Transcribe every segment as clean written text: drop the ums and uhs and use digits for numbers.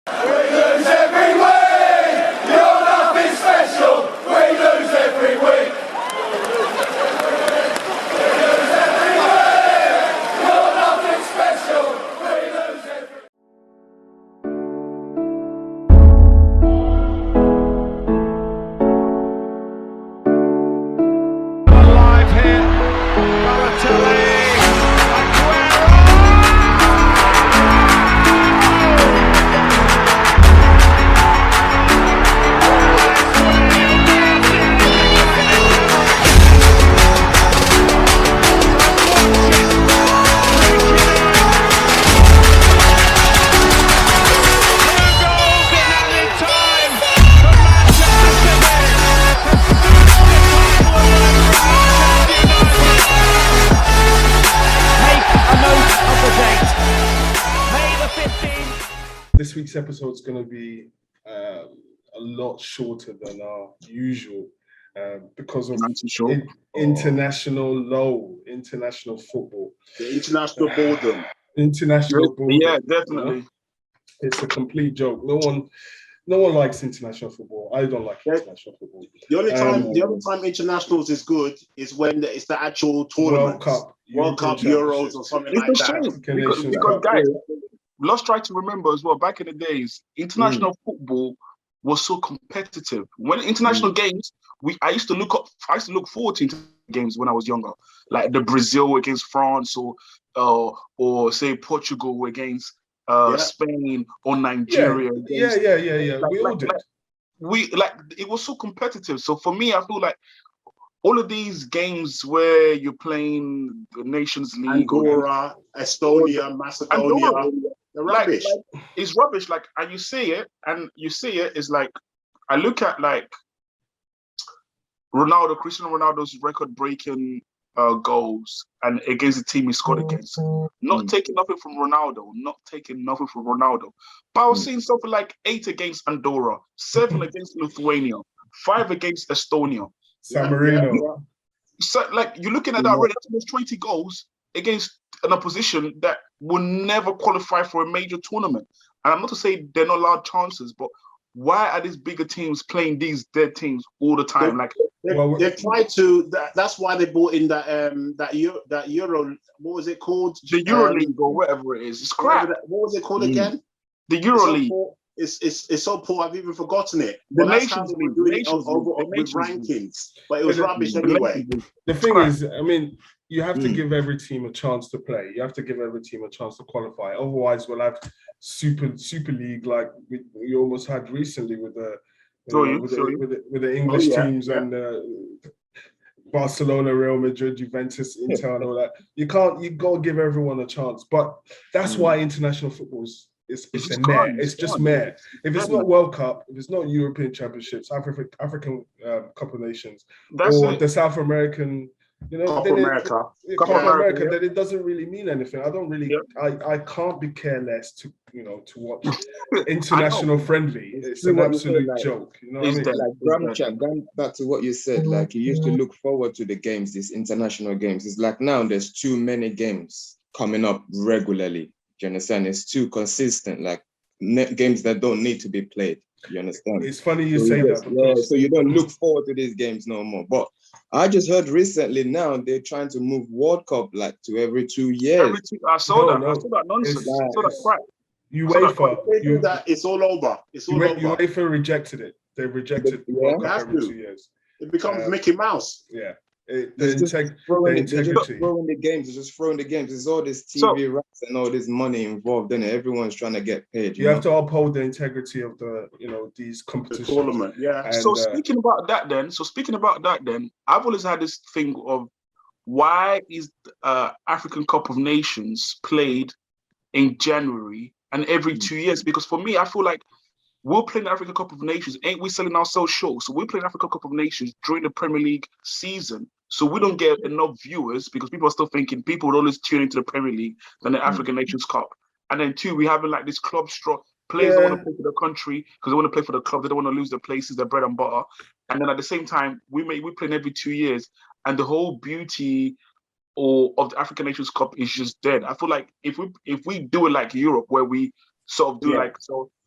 We lose every week. You're nothing special. We lose every week. We lose every week. You're nothing special. We lose every week. Alive here. Balotelli. This week's episode is going to be a lot shorter than our usual because of international football. The international boredom. International boredom. Yeah, definitely. You know? It's a complete joke. No one likes international football. I don't like international football. The only time internationals is good is when it's the actual tournament. World Cup, Euros, or something like that. Because guys, let's try to remember as well, back in the days, international football was so competitive. When international games, I used to look forward to games when I was younger, like the Brazil against France, or say Portugal against Spain or Nigeria. Yeah. We all did. It was so competitive. So for me, I feel like all of these games where you're playing the Nations League, Andorra, Estonia, Macedonia, they're rubbish. It's rubbish. And you see it, it's like, I look at like Cristiano Ronaldo's record-breaking goals and against the team he scored against. Not taking nothing from Ronaldo. But I was seeing something like 8 against Andorra, 7 against Lithuania, 5 against Estonia. San Marino. So, you're looking at that already, that's almost 20 goals against an opposition that will never qualify for a major tournament. And I'm not to say they're not large chances, but why are these bigger teams playing these dead teams all the time? They tried to. That's why they brought in that Euro. What was it called? The EuroLeague or whatever it is. It's crap. What was it called again? The EuroLeague. It's so poor. I've even forgotten it. The Nations League. With rankings, but it was rubbish anyway. The thing is, I mean, you have to give every team a chance to play. You have to give every team a chance to qualify. Otherwise, we'll have Super League like we almost had recently with the English teams and Barcelona, Real Madrid, Juventus, Inter, and all that. You got to give everyone a chance. But that's why international football is meh. It's just meh. If it's not World Cup, if it's not European Championships, African Cup of Nations, the South American. Copa America, then it doesn't really mean anything. I don't really, I can't be careless to watch international friendly. It's an absolute joke. You know what I mean? Going back to what you said, you used to look forward to the games, these international games. It's like now there's too many games coming up regularly. Do you understand? It's too consistent, games that don't need to be played. You understand? It's funny you say that. So you don't look forward to these games no more. But I just heard recently now they're trying to move World Cup to every 2 years. I saw that nonsense. I saw that crap. UEFA, it's all over. UEFA rejected it. They rejected World Cup every 2 years. It becomes Mickey Mouse. Yeah. They're just throwing the games. There's all this TV rights and all this money involved in it. Everyone's trying to get paid. You have to uphold the integrity of these competitions. The tournament, yeah. And, speaking about that, then, I've always had this thing of why is African Cup of Nations played in January and every 2 years? Because for me, I feel like we're playing the African Cup of Nations. Ain't we selling ourselves short? So we're playing African Cup of Nations during the Premier League season. So we don't get enough viewers because people are still thinking people would always tune into the Premier League than the African Nations Cup. And then 2, we having this club straw. Players don't want to play for the country because they want to play for the club. They don't want to lose their places, their bread and butter. And then at the same time, we're playing every 2 years. And the whole beauty of the African Nations Cup is just dead. I feel like if we do it like Europe, where we sort of do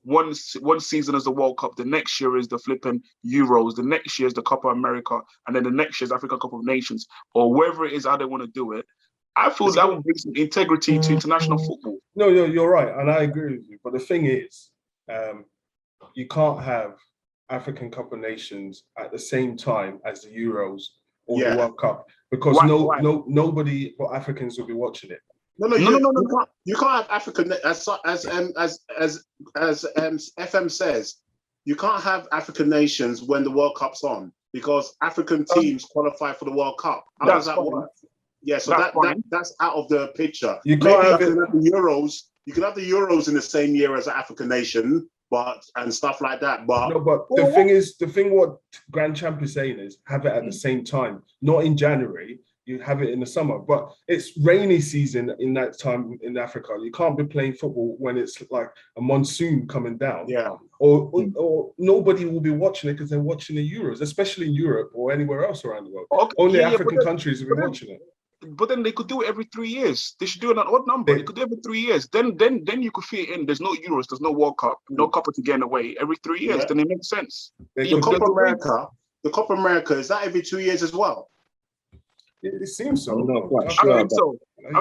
one season is the World Cup, the next year is the flipping Euros, the next year is the Copa America, and then the next year is African Cup of Nations, or wherever it is how they want to do it. I feel that would bring some integrity to international football. No, you're right, and I agree with you. But the thing is, you can't have African Cup of Nations at the same time as the Euros or the World Cup, because nobody but Africans will be watching it. No. You can't have African as FM says. You can't have African nations when the World Cup's on, because African teams qualify for the World Cup. How does that work? Yeah, so that's out of the picture. You can't have the Euros. You can have the Euros in the same year as an African nation, and stuff like that. But the thing what Grand Champ is saying is have it at the same time, not in January. You have it in the summer, but it's rainy season in that time in Africa. You can't be playing football when it's like a monsoon coming down. Yeah. Or nobody will be watching it because they're watching the Euros, especially in Europe or anywhere else around the world. Okay. Only African countries will be watching it. But then they could do it every 3 years. They should do it an odd number. They could do it every 3 years. Then you could fit it in. There's no Euros. There's no World Cup. No Copa to get away. Every 3 years. Then it makes sense. The Copa America, is that every 2 years as well? It seems so. I'm not quite sure. I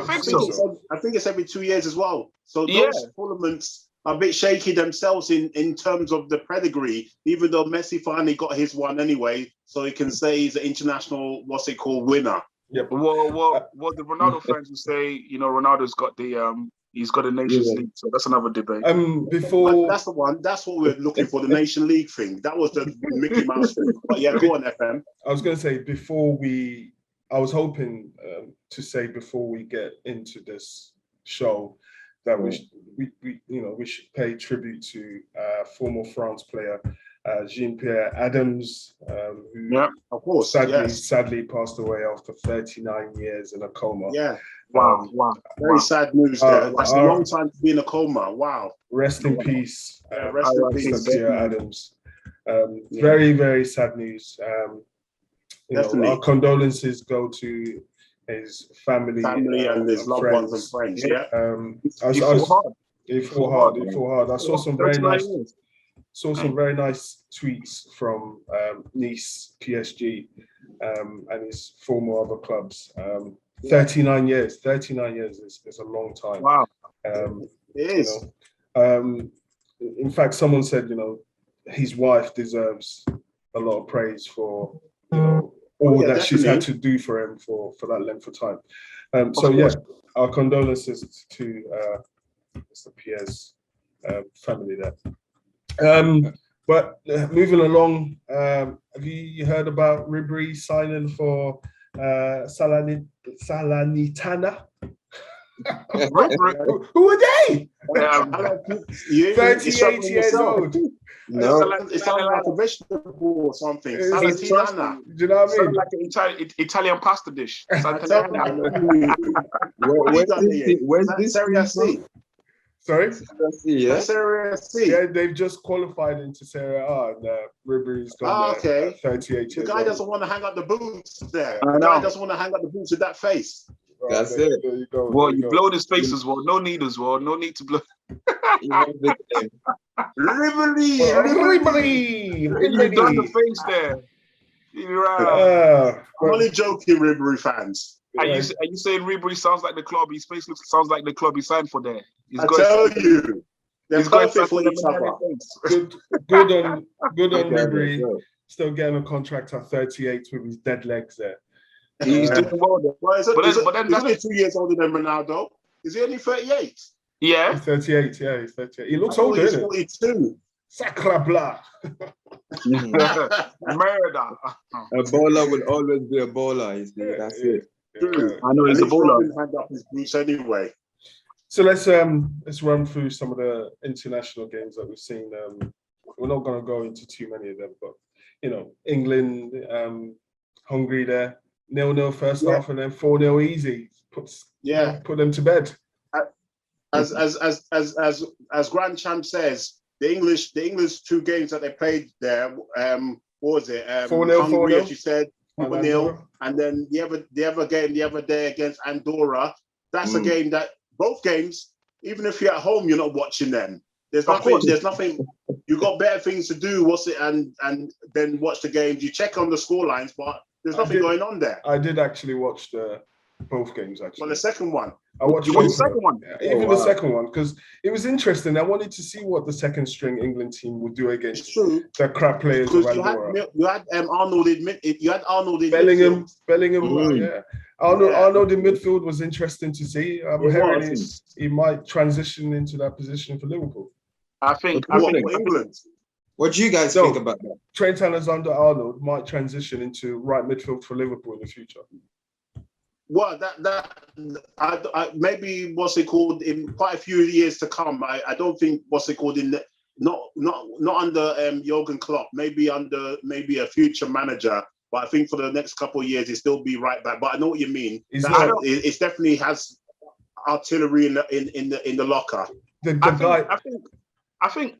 think so. I think it's every 2 years as well. So those tournaments are a bit shaky themselves in terms of the pedigree, even though Messi finally got his one anyway, so he can say he's an international, winner. Yep. Well, the Ronaldo fans will say, Ronaldo's got he's got a Nations League, so that's another debate. That's the one. That's what we're looking for, the Nation League thing. That was the Mickey Mouse thing. But yeah, go on, FM. I was going to say I was hoping to say before we get into this show that we should pay tribute to former France player Jean-Pierre Adams, who of course, sadly passed away after 39 years in a coma. Yeah. Wow. Very sad news there. That's a long time to be in a coma. Wow. Rest in peace. Rest in peace, Jean-Pierre Adams. Very, very sad news. Our condolences go to his family and his loved ones and friends. Yeah. He fought hard. I saw some very nice tweets from Nice, PSG, and his former other clubs. 39 years is a long time. Wow. It is. In fact, someone said, his wife deserves a lot of praise for, all that she's had to do for him for that length of time. Our condolences to Mr. Pierre's family there. But moving along, have you heard about Ribery signing for Salernitana? Who are they? 38 years old. No, it sounds like a vegetable or something. Salernitana. Do you know what I mean? Like an Italian pasta dish. Where's this Serie C? Sorry? Serie C. Yeah, they've just qualified into Serie A, and Ribery's gone there at 38 years The guy doesn't want to hang up the boots there. The guy doesn't want to hang up the boots with that face. That's it. There you go. Well, you blow his face as well. No need as well. No need to blow. Ribery. You done the face there. You're right. I'm only joking, Ribery fans. Are you saying Ribery sounds like the club? His face sounds like the club he signed for there. Tell you. They're perfect for each other. Good on Ribery. Still getting a contract at 38 with his dead legs there. He's doing well there. But then he's only 2 years older than Ronaldo. Is he only 38? Yeah. He's 38, he's 38. He looks older, isn't he? 42. Sacra blah. Murder. A bowler will always be a bowler. That's it. I know he's a bowler. Hand up his boots anyway. So let's run through some of the international games that we've seen. We're not going to go into too many of them, but England, Hungary there, 0-0 first half, and then 4-0 easy. Put them to bed. As Grand Champ says, the English 2 games that they played there, what was it? 4-0, Hungary, 4-0. as you said, 4-0, and then the other game the other day against Andorra. That's a game that both games, even if you're at home, you're not watching them. There's Of nothing. course. There's nothing. You got better things to do. And then watch the games. You check on the score lines, but there's nothing going on there. I did actually watch both games Well, actually. the second one. I watched You watched both the of second them. one? Yeah, even the second one, because it was interesting. I wanted to see what the second string England team would do It's against true. the crap players of Because Andorra. you had Arnold in Bellingham, midfield. yeah. Arnold, Yeah. Arnold in midfield was interesting to see. I'm It hearing was. he might transition into that position for Liverpool. I think What for England? What do you guys No. think about that? Trent Alexander-Arnold might transition into right midfield for Liverpool in the future. Well, I maybe what's it called in quite a few years to come. I don't think what's it called not under Jurgen Klopp. Maybe under a future manager. But I think for the next couple of years, he'll still be right back. But I know what you mean. It definitely has artillery in the locker. I think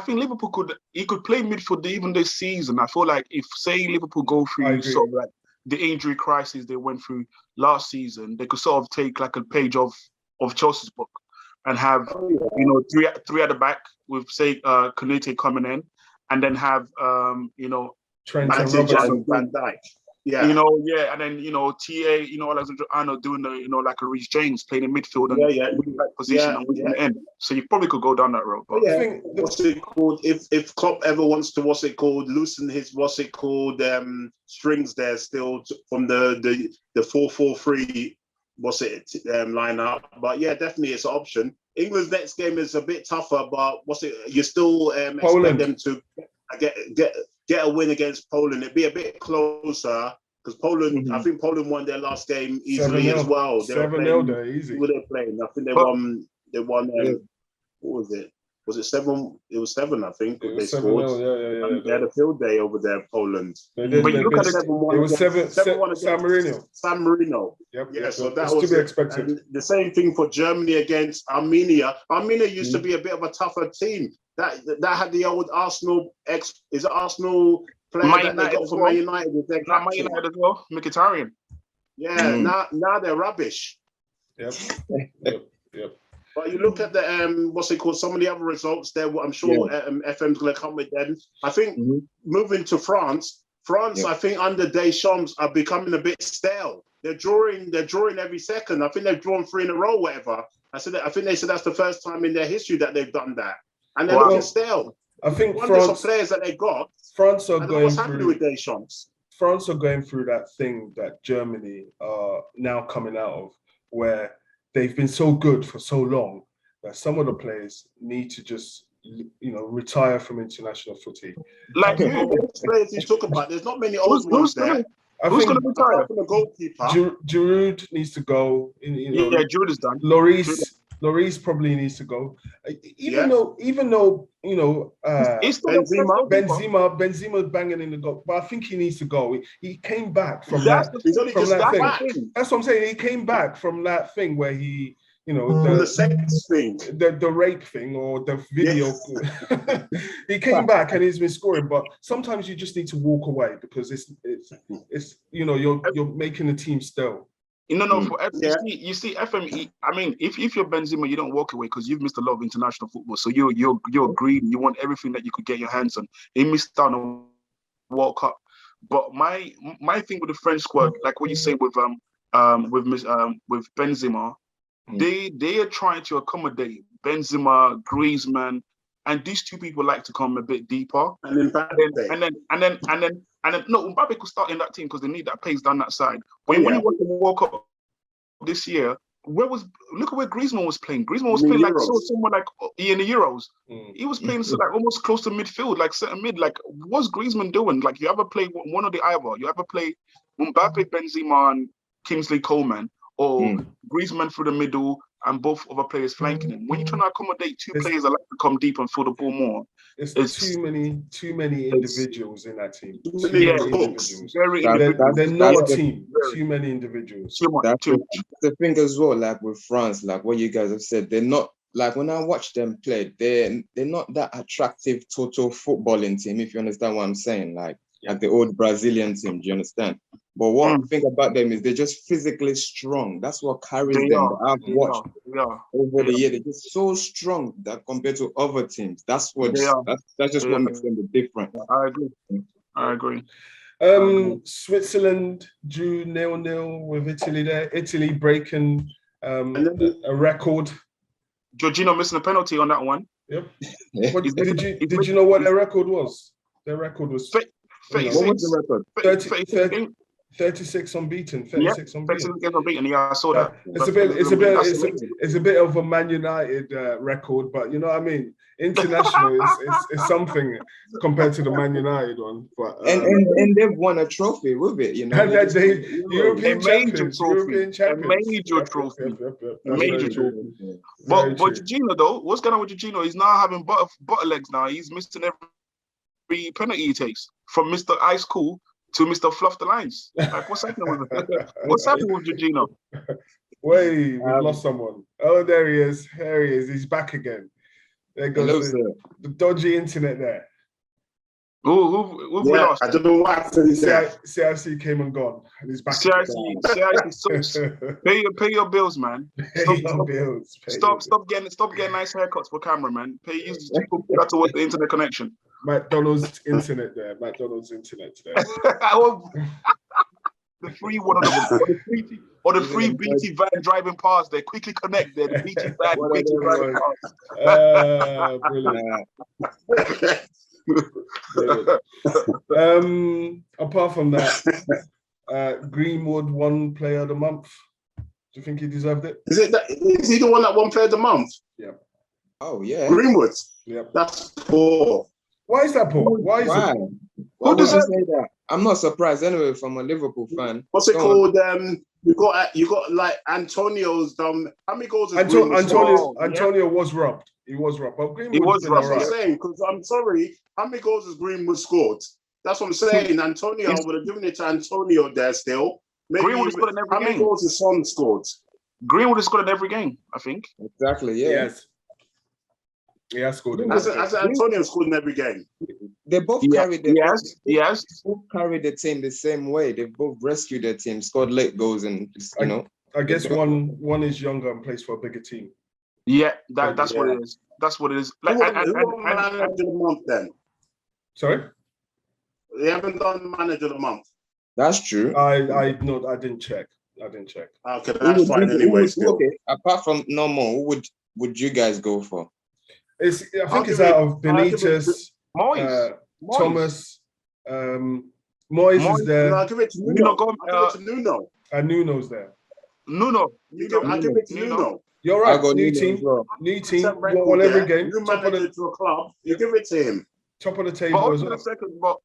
Liverpool could play midfield even this season. I feel like if say Liverpool go through sort of like the injury crisis they went through last season, they could sort of take like a page of Chelsea's book and have three at the back with say Konate coming in, and then have Trent and Robertson, Van Dijk. Yeah. And then TA, Alexander Arnold doing like a Reece James playing in midfield and winning that position and winning the end. So you probably could go down that road. But I think what's it called? If Klopp ever wants to loosen his strings there still from the 4-4-3 lineup. But yeah, definitely it's an option. England's next game is a bit tougher, but you still expect them to get a win against Poland. It'd be a bit closer because Poland. I think Poland won their last game easily 7-0. as well. 7-0, they're easy. Who were they playing? I think they won. They won. What was it? Was it 7? It was 7, I think. It They was scored. 7-0, yeah. They had a field day over there, Poland. But you look at it. It was 7-1 San Marino. San Marino. Yep. Yeah, so that that's was to be expected. And the same thing for Germany against Armenia. Armenia used to be a bit of a tougher team. That had the old Arsenal Arsenal player that they got from Man United with their Man United as well, Mkhitaryan. Yeah, now they're rubbish. Yep. But you look at the some of the other results there. I'm sure FM's going to come with them. I think moving to France, I think under Deschamps are becoming a bit stale. They're drawing every second. I think they've drawn 3 in a row, whatever. I think they said that's the first time in their history that they've done that, and they're looking stale. I think France players that they got. France are going what's happening with Deschamps. France are going through that thing that Germany are now coming out of, where they've been so good for so long that some of the players need to just, retire from international footy. Like those players you talk about, there's not many old ones there. Who's going to retire? The goalkeeper. Giroud needs to go. Giroud is done. Lloris probably needs to go. Even though Benzema's banging in the goal, but I think he needs to go. He came back from that thing. That's what I'm saying. He came back from that thing where he, the sex thing, the rape thing, or the video. He came back and he's been scoring. But sometimes you just need to walk away because it's you're making the team stale. You see, FME. I mean, if you're Benzema, you don't walk away because you've missed a lot of international football. So you're greedy. You want everything that you could get your hands on. He missed out on World Cup. But my thing with the French squad, like what you say with Benzema, they are trying to accommodate Benzema, Griezmann, and these two people like to come a bit deeper. And then no, Mbappe could start in that team because they need that pace down that side. When you watch the World Cup this year, look at where Griezmann was playing. Griezmann was playing someone like in the Euros. He was playing like almost close to midfield, like centre mid. Like, what's Griezmann doing? Like, you ever play one of the either? You ever play Mbappe, Benzema, and Kingsley Coman, or Griezmann through the middle and both other players flanking him? When you're trying to accommodate two players that like to come deep and fill the ball more, it's too many individuals in that team. They're not a team. Too many individuals. That's the thing as well. Like with France, like what you guys have said, they're not like when I watch them play, they're not that attractive total footballing team. If you understand what I'm saying, like the old Brazilian team. Do you understand? But what I think about them is they're just physically strong. That's what carries They them. are. I've watched They are. over the year. They're just so strong that compared to other teams. That's what They are. that's just They what are. makes them the difference. I agree. Switzerland drew 0-0 with Italy there. Italy breaking a record. Jorginho missing a penalty on that one. Yep. Yeah. What, did you know what their record was? Their record was What was the record? 36 unbeaten. 36 36 unbeaten. games unbeaten. Yeah, I saw that. It's a bit of a Man United record, but you know what I mean. International is something compared to the Man United one. But and they've won a trophy with it, you know. and that's European champions, European champions. A major trophy. That's Major very trophy. true. But Very true. Jorginho though, what's going on with Jorginho? He's now having butter legs now. He's missing every penalty he takes, from Mr. Ice Cool to Mr. Fluff the Lines. Like, what's happening with what's happening with Jorginho? Wait, we've lost someone. Oh, there he is. There he is. He's back again. There goes the dodgy internet there. Who we lost? I don't know what happened there. CIC came and gone, and he's back. CIC sucks. Pay your bills, man. Stop getting nice haircuts for camera, man. Use that towards the internet connection. McDonald's internet there. The free one or the free BT van driving past. They quickly connect there. The BT van driving past. Brilliant. Apart from that, Greenwood won Player of the Month. Do you think he deserved it? Is he the one that won Player of the Month? Yeah. Oh yeah. Greenwood. Yeah. That's poor. Why is that poor? Why is it? Who does say that? I'm not surprised anyway. From a Liverpool fan. What's it called? You got like Antonio's done. How many goals? Antonio was robbed. He was robbed. But Greenwood That's what I'm saying. Because I'm sorry, how many goals has Greenwood scored? That's what I'm saying. Antonio, I would have given it to Antonio there still. Maybe Greenwood has scored in every game. How many goals has Son scored? Greenwood has scored in every game, I think. Exactly. Yeah. Yes. He has scored. As Antonio scored in every game. They both carried the Yes. both carried the team the same way. They both rescued their team, scored late goals, and I guess one is younger and plays for a bigger team. Yeah, that's what it is. That's what it is. Like, who manager of the month then? Sorry? They haven't done manager of the month. That's true. I didn't check. Okay, that's fine anyway. Okay. Apart from normal, who would you guys go for? I think it's out of Benitez, Moyes. Thomas, Moyes is there. I'll give it to Nuno. I'll give it to Nuno. And Nuno's there. Nuno. I'll give it to Nuno. You're right. New team. Won every game. New manager to a club. You give it to him. Top of the table as well.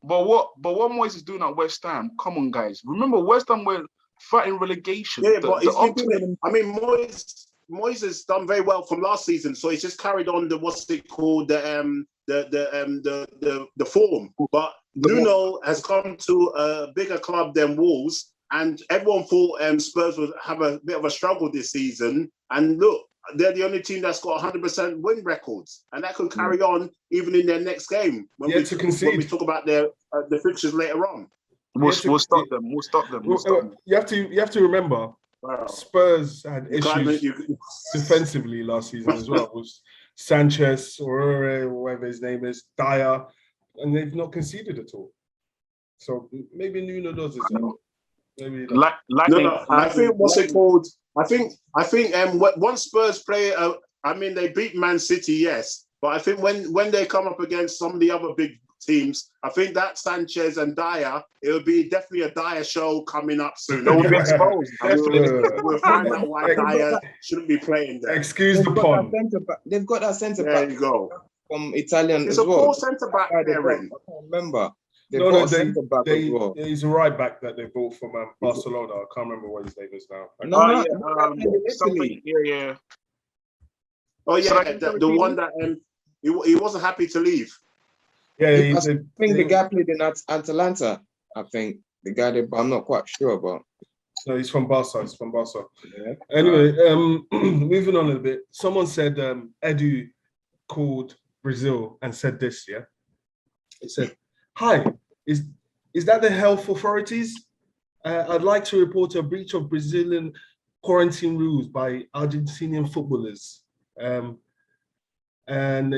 But what Moyes is doing at West Ham? Come on, guys. Remember, West Ham were fighting relegation. Yeah, but he's been doing it. I mean, Moyes has done very well from last season, so he's just carried on the form. But Nuno has come to a bigger club than Wolves, and everyone thought Spurs would have a bit of a struggle this season. And look, they're the only team that's got 100% win records, and that could carry on even in their next game when we talk about the fixtures later on. We'll stop them. You have to remember. Wow. Spurs had issues defensively last season as well. It was Sanchez, or whatever his name is, Dyer, and they've not conceded at all. So maybe Nuno does it. Maybe I think what's it called? I think once Spurs play, they beat Man City, yes, but I think when they come up against some of the other big teams, I think that Sanchez and Dyer, it will be definitely a Dyer show coming up soon. They will be exposed. We'll find out why Dyer shouldn't be playing there. Excuse the pun. They've got that centre back. There you go. From Italian it's as well. It's a poor centre back pairing. I can't remember. He's a right back that they bought from Barcelona. I can't remember what his name is now. Yeah. Oh yeah, the one that he wasn't happy to leave. Yeah, I think the guy played in Atalanta. I think the guy that I'm not quite sure about. No, he's from Barca. Yeah. Anyway, moving on a bit. Someone said Edu called Brazil and said this. Yeah, it said, "Hi, is that the health authorities? I'd like to report a breach of Brazilian quarantine rules by Argentinian footballers. And then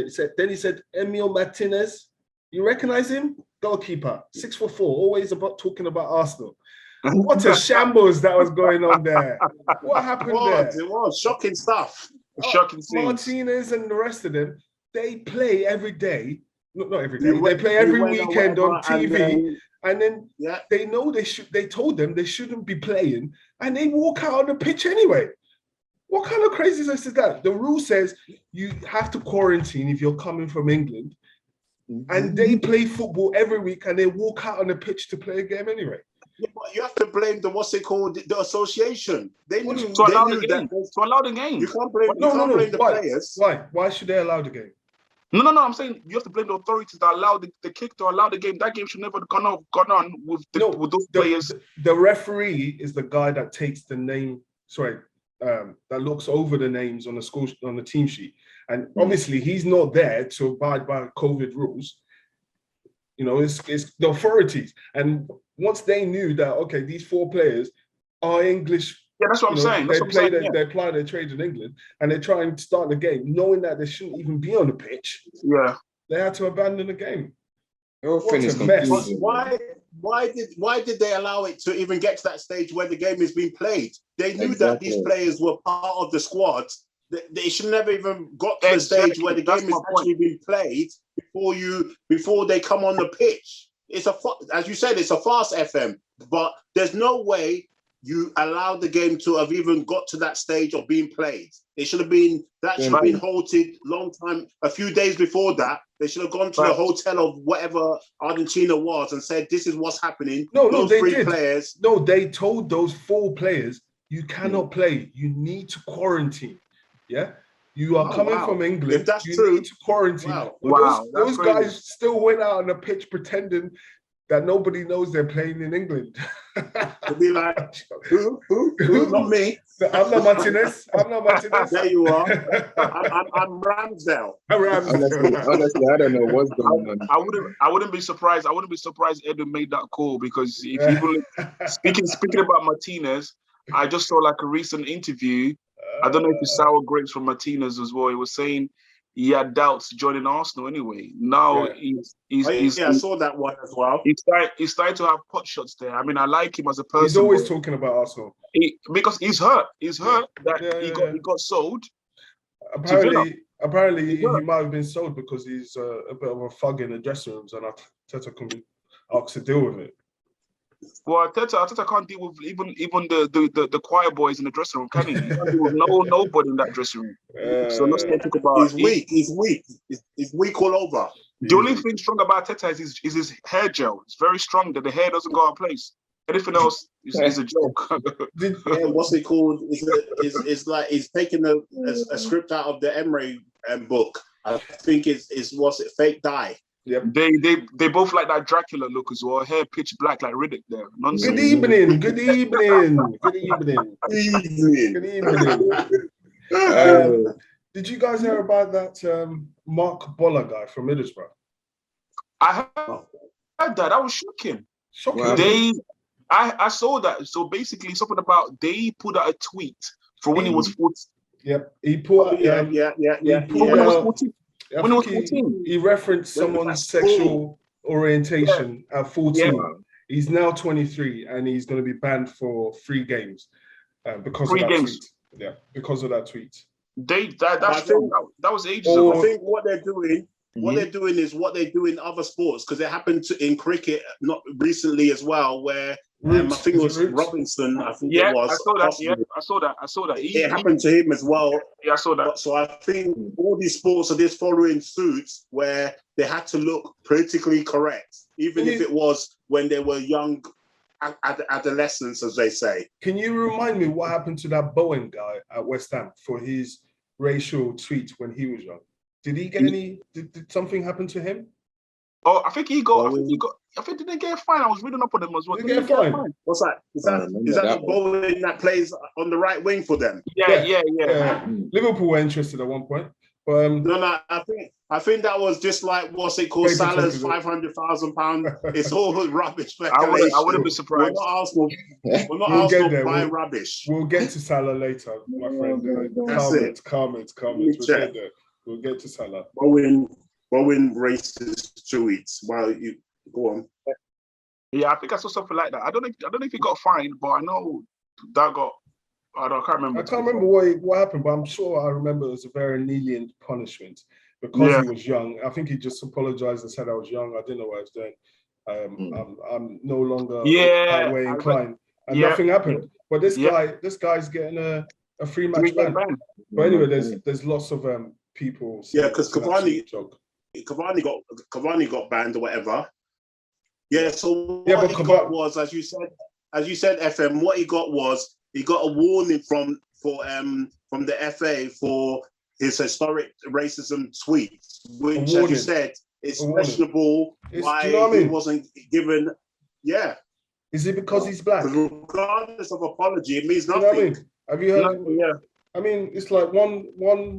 he said, Emil Martinez, you recognize him? Goalkeeper, 6'4", always talking about Arsenal. What a shambles that was going on there. What happened there? It was shocking stuff. Shocking scenes. Martinez and the rest of them, they play every day. Not every day. They play every weekend on TV. And then they know they told them they shouldn't be playing, and they walk out on the pitch anyway. What kind of craziness is that? The rule says you have to quarantine if you're coming from England, and they play football every week and they walk out on the pitch to play a game anyway. Yeah, but you have to blame the association. They knew to allow the game. You can't blame, blame the players. Why? Why should they allow the game? No. I'm saying you have to blame the authorities that allow the kick to allow the game. That game should never have gone on with those players. The referee is the guy that takes the name. That looks over the names on the team sheet, and obviously he's not there to abide by COVID rules. You know, it's the authorities, and once they knew that these 4 players are English. Yeah, that's what I'm saying. They apply their trade in England, and they try and start the game, knowing that they shouldn't even be on the pitch. Yeah, they had to abandon the game. What a mess. Why did they allow it to even get to that stage where the game is being played? They knew that these players were part of the squad. They should never even got to the stage where the game is actually being played before they come on the pitch. As you said, it's a farce, FM. But there's no way you allowed the game to have even got to that stage of being played. It should have been halted long time. A few days before that, they should have gone to the hotel of whatever Argentina was and said, "This is what's happening." They did. Players. No, they told those 4 players, "You cannot play. You need to quarantine." Yeah, you are coming from England. If that's you true, need to quarantine. Wow. Those guys still went out on the pitch pretending that nobody knows they're playing in England. To be like, who? Not me. I'm not Martinez. There you are. I'm Ramsdale. Honestly, I don't know what's going on. I wouldn't be surprised. I wouldn't be surprised Edwin made that call, because if you speaking about Martinez, I just saw like a recent interview. I don't know if it's sour grapes from Martinez as well. He was saying he had doubts joining Arsenal anyway. Now I saw that one as well. He's starting to have pot shots there. I mean, I like him as a person. He's always talking about Arsenal. Because he's hurt. He's hurt that he got sold. Apparently, he might have been sold because he's a bit of a thug in the dressing rooms, and Arteta can be asked to deal with it. Well, Arteta can't deal with even the choir boys in the dressing room, can he? He can't deal with nobody in that dressing room. So let's not talk about. He's weak. He's weak all over. The only thing strong about Arteta is his hair gel. It's very strong that the hair doesn't go out of place. Anything else is a joke. What's it called? It's like he's taking a script out of the Emery book. I think it's fake dye. Yep. They both like that Dracula look as well. Hair pitch black like Riddick there. Nonsense. Good evening. Did you guys hear about that Mark Boller guy from Middlesbrough? I heard that. That was shocking. Wow. I saw that. So basically, something about they put out a tweet from when he was 14. Yep. He put out. Yeah. When he was 14. When he was 14. He referenced someone's sexual orientation at 14. Yeah. He's now 23, and he's going to be banned for 3 games because of that tweet. Yeah, because of that tweet. That was ages ago. I think what they're doing is what they do in other sports, because it happened in cricket not recently as well, where I think it was Robinson. I think it was. I saw that. Yeah, I saw that. It happened to him as well. Yeah, I saw that. So I think all these sports are just following suits where they had to look politically correct, even if it was when they were young adolescents, as they say. Can you remind me what happened to that Bowen guy at West Ham for his racial tweet when he was young? Did he get any? Did something happen to him? Oh, I think he got. I think did they get a fine? I was reading up on them as well. Did they get a fine? What's that? Is that the Bowen that plays on the right wing for them? Yeah. Liverpool were interested at one point, But No, I think that was just like what's it called? Paper Salah's talk, £500,000. It's all rubbish I speculation. wouldn't be We're surprised. not Arsenal. We're not We'll get Arsenal there. buying rubbish. We'll get to Salah later, my friend. That's it. Comments. me We'll check. get there. We'll get to Salah. Bowen races tweets. Well, you go on. Yeah, I think I saw something like that. I don't know if he got fined, but I know that got. I can't remember. I can't remember what happened, but I'm sure I remember it was a very lenient punishment because he was young. I think he just apologized and said I was young. I didn't know what I was doing. I'm no longer that way inclined, and nothing happened. But this guy's getting a free match ban. But anyway, there's lots of people. Yeah, because Cavani got banned or whatever. Yeah, so what he got was, as you said, FM. What he got was he got a warning from the FA for his historic racism tweet, which, as you said, is questionable. Why he wasn't given? Yeah. Is it because he's black? Regardless of apology, it means nothing. You know what I mean? Have you heard? Yeah. I mean, it's like one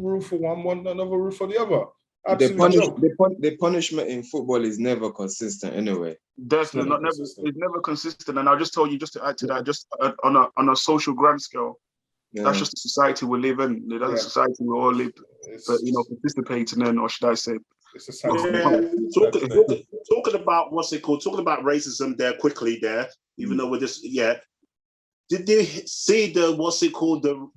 rule for one, another rule for the other. The punishment in football is never consistent anyway. Definitely not. It's never consistent. And I'll just tell you, just to add to that, just on a social grand scale, that's just the society we live in. That's the society we all live, participating in, or should I say? It's a sad talking about what's it called? Talking about racism there quickly there, even though we're just Did you see the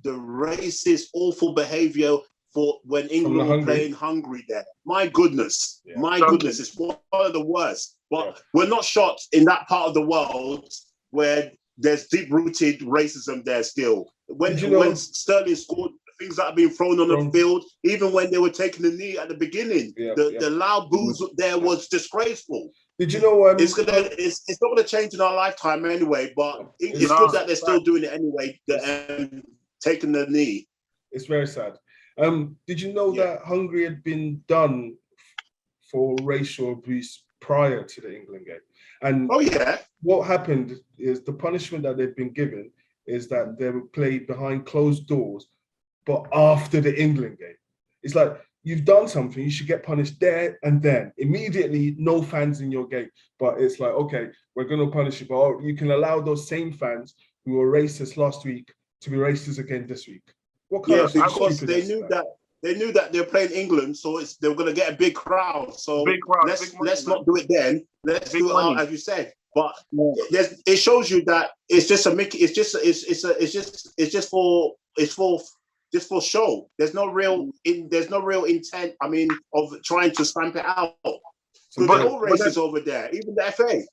racist, awful behavior for when England were playing Hungary there? My goodness, goodness, it's one of the worst. But we're not shocked in that part of the world where there's deep-rooted racism there still. When Sterling scored, things that have been thrown on the field, even when they were taking the knee at the beginning, the loud boos there was disgraceful. Did you know it's not gonna change in our lifetime anyway, but it's good that they're still doing it anyway, taking the knee. It's very sad. Did you know that Hungary had been done for racial abuse prior to the England game? And what happened is the punishment that they've been given is that they were played behind closed doors, but after the England game. It's like, you've done something, you should get punished there and then. Immediately, no fans in your game. But it's like, okay, we're going to punish you, but you can allow those same fans who were racist last week to be racist again this week. What kind of because they knew that they're playing England, so they were going to get a big crowd. So let's not do it then. Let's do it as you said. But it shows you that it's just for show. There's no real intent. I mean, of trying to stamp it out. So they're all racist over there, even the FA.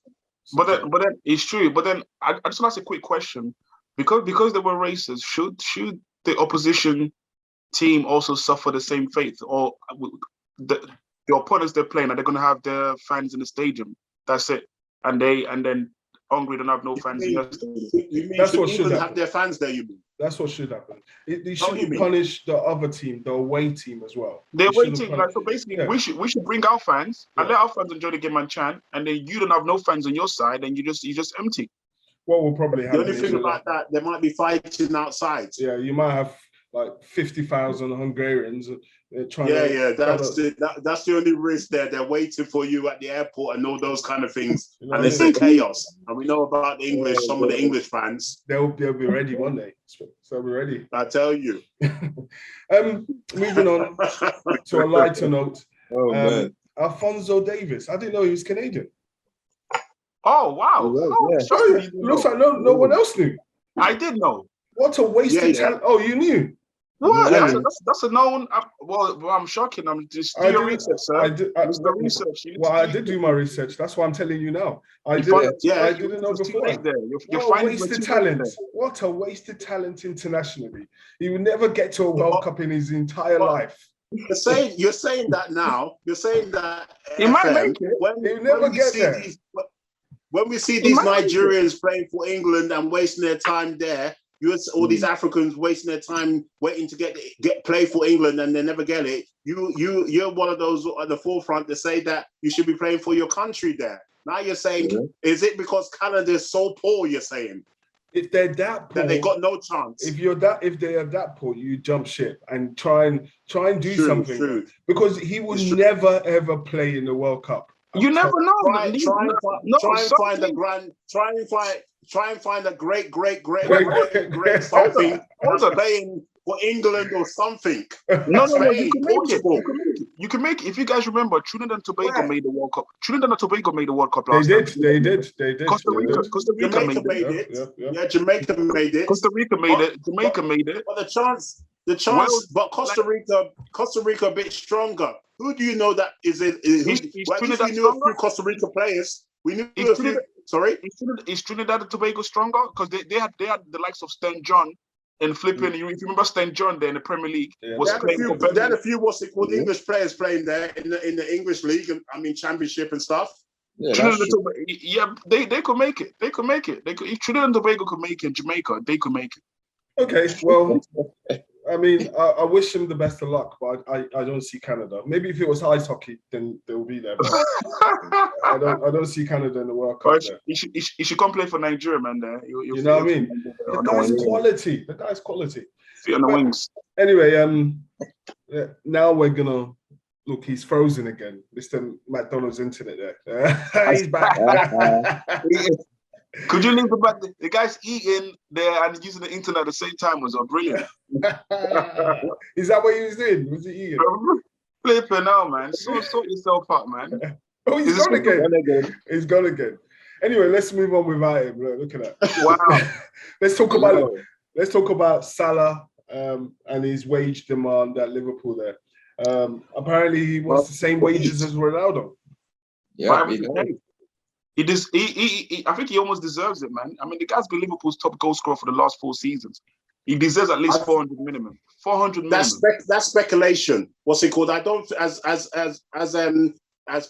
But then it's true. But then I just want to ask a quick question, because they were racist. Should the opposition team also suffer the same fate, or the opponents they're playing, are they going to have their fans in the stadium? That's it, and then Hungary don't have no fans in the stadium. That's what should happen. Have their fans there. You mean? That's what should happen. They should punish the other team, the away team as well. The away team, so basically, we should bring our fans and let our fans enjoy the game and chant, and then you don't have no fans on your side, and you just empty. What will probably happen? The only thing about that, there might be fighting outside. Yeah, you might have like 50,000 Hungarians trying. That's the only risk there. They're waiting for you at the airport and all those kind of things, and it's a chaos. And we know about the English. Some of the English fans, they'll be ready one day. So they'll be ready. I tell you. Moving on to a lighter note. Man. Alphonso Davies. I didn't know he was Canadian. Oh wow! Looks like no one else knew. I did know. What a wasted talent! Oh, you knew. What? That's a known. Well, I'm shocking. I'm just doing your research, sir. I did do my research. That's why I'm telling you now. I didn't know before. What a wasted talent! What a wasted talent internationally. He will never get to a World Cup in his entire life. You're saying that now. You're saying that he might make it. He'll never get there. When we see these Nigerians playing for England and wasting their time there, all these Africans wasting their time waiting to get play for England and they never get it. You're one of those at the forefront to say that you should be playing for your country there. Now you're saying, is it because Canada is so poor? You're saying if they're that poor, then they got no chance. if they are that poor, you jump ship and try and do something. True. Because he will never ever play in the World Cup. You never know. Try and find a great something playing for England or something. No, you can make it. You can make it. If you guys remember, Trinidad and Tobago made the World Cup. Trinidad and Tobago made the World Cup last time. They did. Costa Rica made it. Yeah, Jamaica made it. Costa Rica made it. Jamaica made it. But but Costa Rica a bit stronger. Who do you know that is it? We knew a few Costa Rica players. We knew a few. Sorry, is Trinidad and Tobago stronger? Because they had the likes of St. John and flipping. If you remember St. John there in the Premier League, they had a few what's it called English players playing there in the English league and Championship and stuff. Yeah, they could make it. They could make it. If Trinidad and Tobago could make it, Jamaica, they could make it. Okay, well, I mean, I wish him the best of luck, but I don't see Canada. Maybe if it was ice hockey, then they'll be there. But I don't see Canada in the World Cup. He should come play for Nigeria, man. There, you know what I mean? The guy's quality. Feet on the wings. Anyway, now we're gonna look. He's frozen again, Mr. McDonald's internet. There, he's back. Could you leave the back? The guy's eating there and using the internet at the same time was brilliant. Is that what he was doing? Was he eating? Flipping out, man. Sort yourself out, man. Oh, he's gone again. He's gone again. Anyway, let's move on without him. Look at that. Wow. Let's talk about Salah and his wage demand at Liverpool there. Apparently he wants the same wages as Ronaldo. Yeah, I think he almost deserves it, man. I mean, the guy's been Liverpool's top goal scorer for the last 4 seasons. He deserves at least 400 minimum. 400 minimum. That's speculation. What's it called? I don't as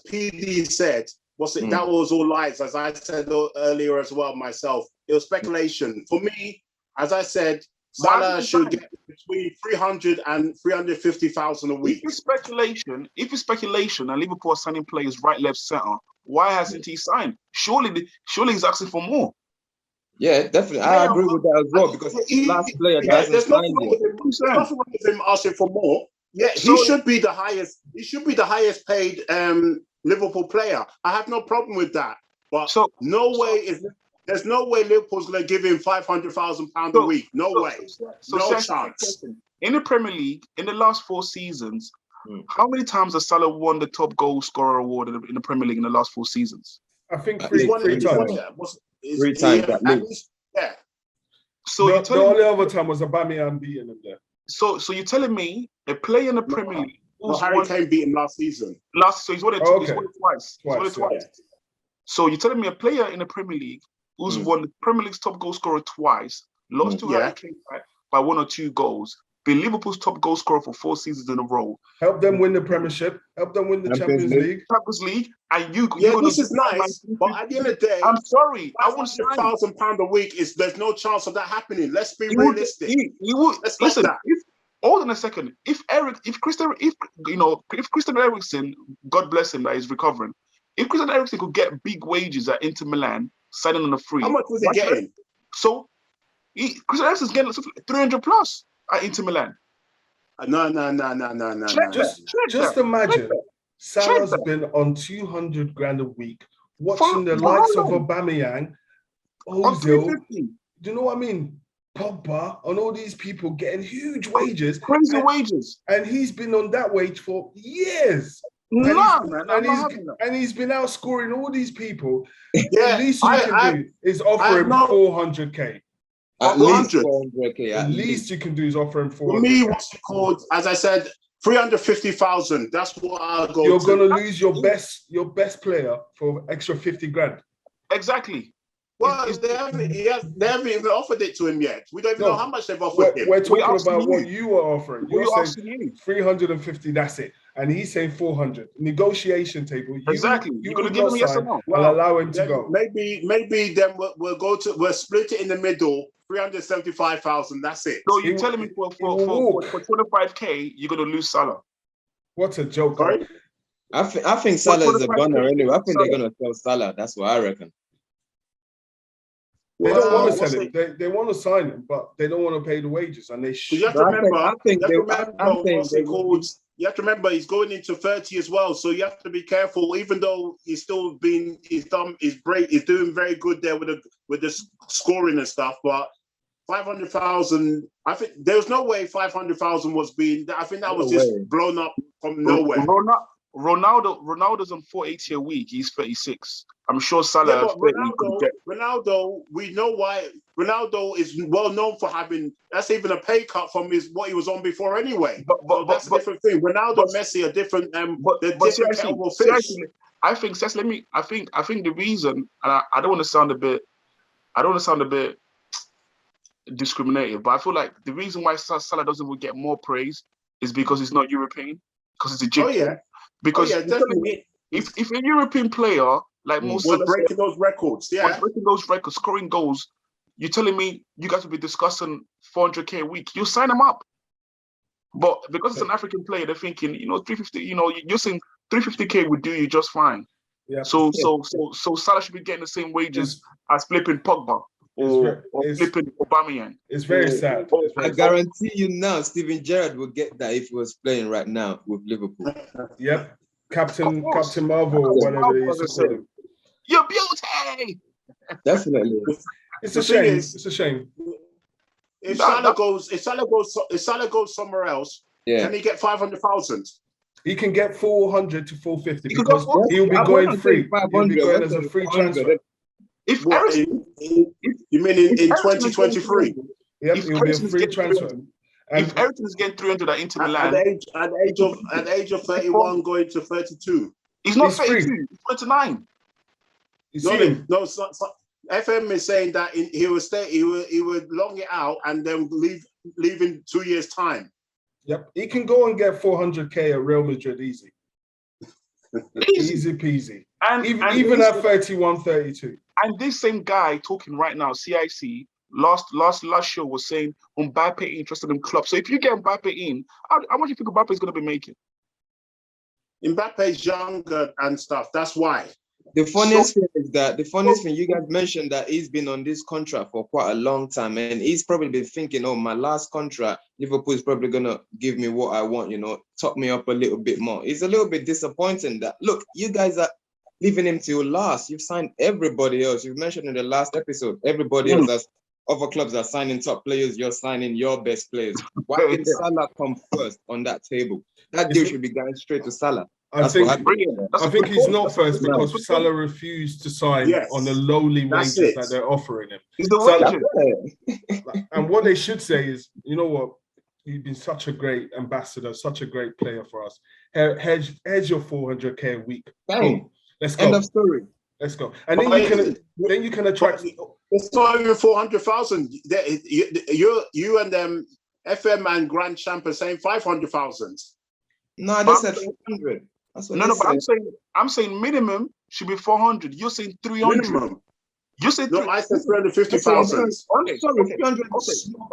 PD said. That was all lies, as I said earlier as well myself. It was speculation. For me, as I said, Salah should get between 300 and 350,000 a week. If it's speculation and Liverpool are signing players right, left, centre, why hasn't he signed? Surely he's asking for more. Yeah, definitely. I agree with that as well because last player hasn't signed yet. There's nothing wrong with him asking for more. Yeah, he should be the highest. He should be the highest paid Liverpool player. I have no problem with that. But there's no way Liverpool's going to give him £500,000 a week. No way. No chance. In the Premier League, in the last 4 seasons, how many times has Salah won the top goal scorer award in the Premier League in the last 4 seasons? I think 3 times. 3 times at least. Yeah. So the only other time was Aubameyang beating him there. So you're telling me a player in the Premier League? Harry Kane beat him last season. So he's won it twice. So you're telling me a player in the Premier League who's won the Premier League's top goal scorer twice, lost to Harry Kane by 1 or 2 goals, been Liverpool's top goal scorer for 4 seasons in a row. Help them win the Premiership. Help them win the Champions League. And this is nice, but at the end of the day, I'm sorry, I want £100,000 a week. There's no chance of that happening. Let's be realistic. Listen. Hold on a second. If Christian Eriksen, God bless him that he's recovering, if Christian Eriksen could get big wages at Inter Milan, signing on a free, how much was he getting? So Christian Eriksen's getting 300 plus at Inter Milan. No. Just imagine Salah's been on 200 grand a week, watching the likes of Aubameyang, Ozil. Do you know what I mean? Pogba, and all these people getting huge wages, crazy wages, and he's been on that wage for years. And he's been outscoring all these people. Yeah, the least you can do is offer him 400k. At least 400k. At least you can do is offer him 400k. For me, what's it called? As I said, 350,000. That's what I'll go. You're gonna lose your best player for extra 50 grand. Exactly. Well, they haven't even offered it to him yet. We don't even know how much they've offered him. We're talking about what you are offering. You're saying 350, that's it. And he's saying 400. Negotiation table. Exactly. You're going to give him yes or no. I'll allow him to go. Maybe then we'll split it in the middle, 375,000, that's it. So you're telling me for 25k, you're going to lose Salah? What a joke. Sorry? I think Salah is a gunner anyway. I think they're going to sell Salah. That's what I reckon. They don't want to what's sell him. They want to sign him, but they don't want to pay the wages, and they should. You have to remember. You have to remember he's going into 30 as well, so you have to be careful. Even though he's still he's doing very good there with the scoring and stuff. But 500,000, I think there was no way 500,000 was being. I think that was just blown up from nowhere. Ronaldo's on 480 a week. He's 36. I'm sure Salah. Yeah, but Ronaldo, we know why. Ronaldo is well known for having. That's even a pay cut from what he was on before anyway. But that's a different thing. Ronaldo and Messi are different. I think the reason, and I don't want to sound a bit discriminative, but I feel like the reason why Salah doesn't get more praise is because he's not European, because he's Egyptian. Oh yeah. Because definitely. If a European player like Mo Salah breaking those records, scoring goals, you're telling me you guys will be discussing 400k a week? You sign them up. But because it's an African player, they're thinking, 350. You're saying 350k would do you just fine. Yeah. So Salah should be getting the same wages as flipping Pogba or flipping Aubameyang. It's very sad. I guarantee you now, Steven Gerrard will get that if he was playing right now with Liverpool. Yep. Captain Marvel, or whatever they used to call him. You're beauty. Definitely. It's a shame. It's a shame. If Salah goes somewhere else, can he get 500,000? He can get 400 to 450 because he'll be going free. He'll be going as a free transfer. You mean in 2023? Yep, he'll be a free transfer. If Everton is getting 300 at Inter Milan, at the age of 31 going to 32, he's not 32. He's 29. You see him? No. FM is saying that he would stay. He would long it out and then leave in 2 years' time. Yep, he can go and get 400k at Real Madrid easy. Easy peasy. And even at 31, 32. And this same guy talking right now, CIC. Last show was saying Mbappe interested in club. So if you get Mbappe in, how much do you think Mbappe is going to be making? Mbappe is younger and stuff. That's why. The funniest thing you guys mentioned that he's been on this contract for quite a long time, and he's probably been thinking, "Oh, my last contract, Liverpool is probably gonna give me what I want, top me up a little bit more." It's a little bit disappointing that look, you guys are leaving him till last. You've signed everybody else. You've mentioned in the last episode, everybody else that's other clubs are signing top players, you're signing your best players. Why did Salah come first on that table? That deal should be going straight to Salah. I think he's not first because Salah refused to sign on the lowly wages that they're offering him. And what they should say is, you know what? You've been such a great ambassador, such a great player for us. Here's your 400k a week. Boom. Let's go. End of story. Let's go. And then you can attract. It's not even 400,000. You and them FM and Grand Champ are saying 500,000. No, they said 400. I'm saying minimum should be 400. You're saying 300. Minimum. You said no. I said 350,000. Okay, sorry.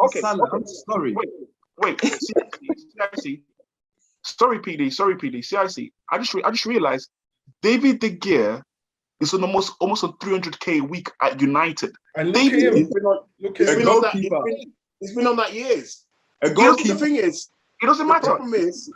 Okay. I'm sorry. Wait. CIC. Sorry, PD. CIC. I just realized David De Gea is on almost on 300k a week at United. And look at him. He's been on that years. A goalkeeper. The thing is, it doesn't matter. The problem is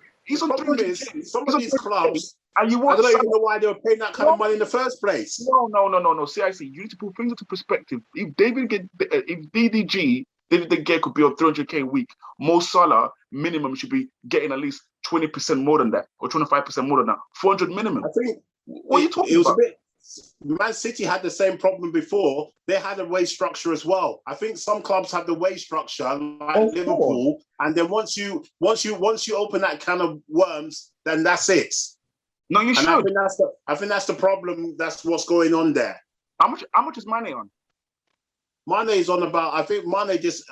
some of these clubs. And I don't even know why they were paying that kind of money in the first place. No. CIC, you need to put things into perspective. If David De Gea could be on 300k a week, Mo Salah minimum should be getting at least 20% more than that, or 25% more than that. 400 minimum. I think. What are you talking about? Man City had the same problem before. They had a wage structure as well. I think some clubs have the wage structure like Liverpool, and then once you open that can of worms, then that's it. No, you should. I think that's the problem. That's what's going on there. How much is Mane on? Mane is on about. I think Mane is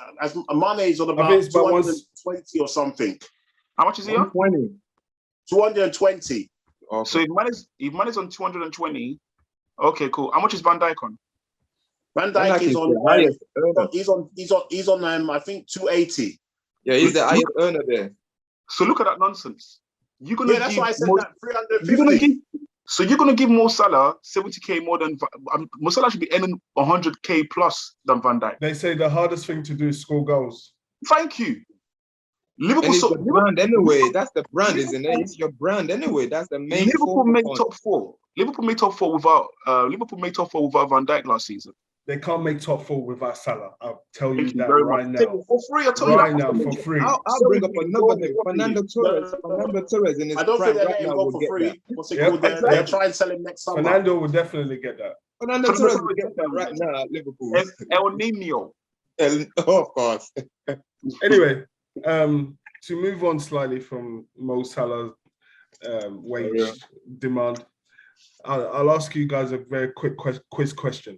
on about 220 or something. How much is he on? 220. Okay. So if Mane is on 220. Okay, cool. How much is Van Dijk on? Van Dijk is on. He's on. I think 280. Yeah, he's the highest earner there. So look at that nonsense. That's why I said that 350. So you're gonna give Mo Salah 70k more than Mo Salah should be earning 100k plus than Van Dijk. They say the hardest thing to do is score goals. Thank you. Liverpool, And it's the brand anyway. That's the brand, isn't it? It's your brand anyway. That's the main. Liverpool made point. top four. Liverpool made top four without Van Dijk last season. They can't make top four without Salah. I'll tell you Thank you that very right much. now. For free, I tell you Right that. now, for free. I'll bring up another name. Fernando Torres. Fernando Torres in his I don't prime think they're right letting now him go will for get free. that. What's it Yep. called? They'll try and sell him next summer. Fernando will definitely get that. Fernando Torres will get that right now at Liverpool. El Nino. Of course. Anyway, to move on slightly from Mo Salah's wage demand, I'll ask you guys a very quick quiz question,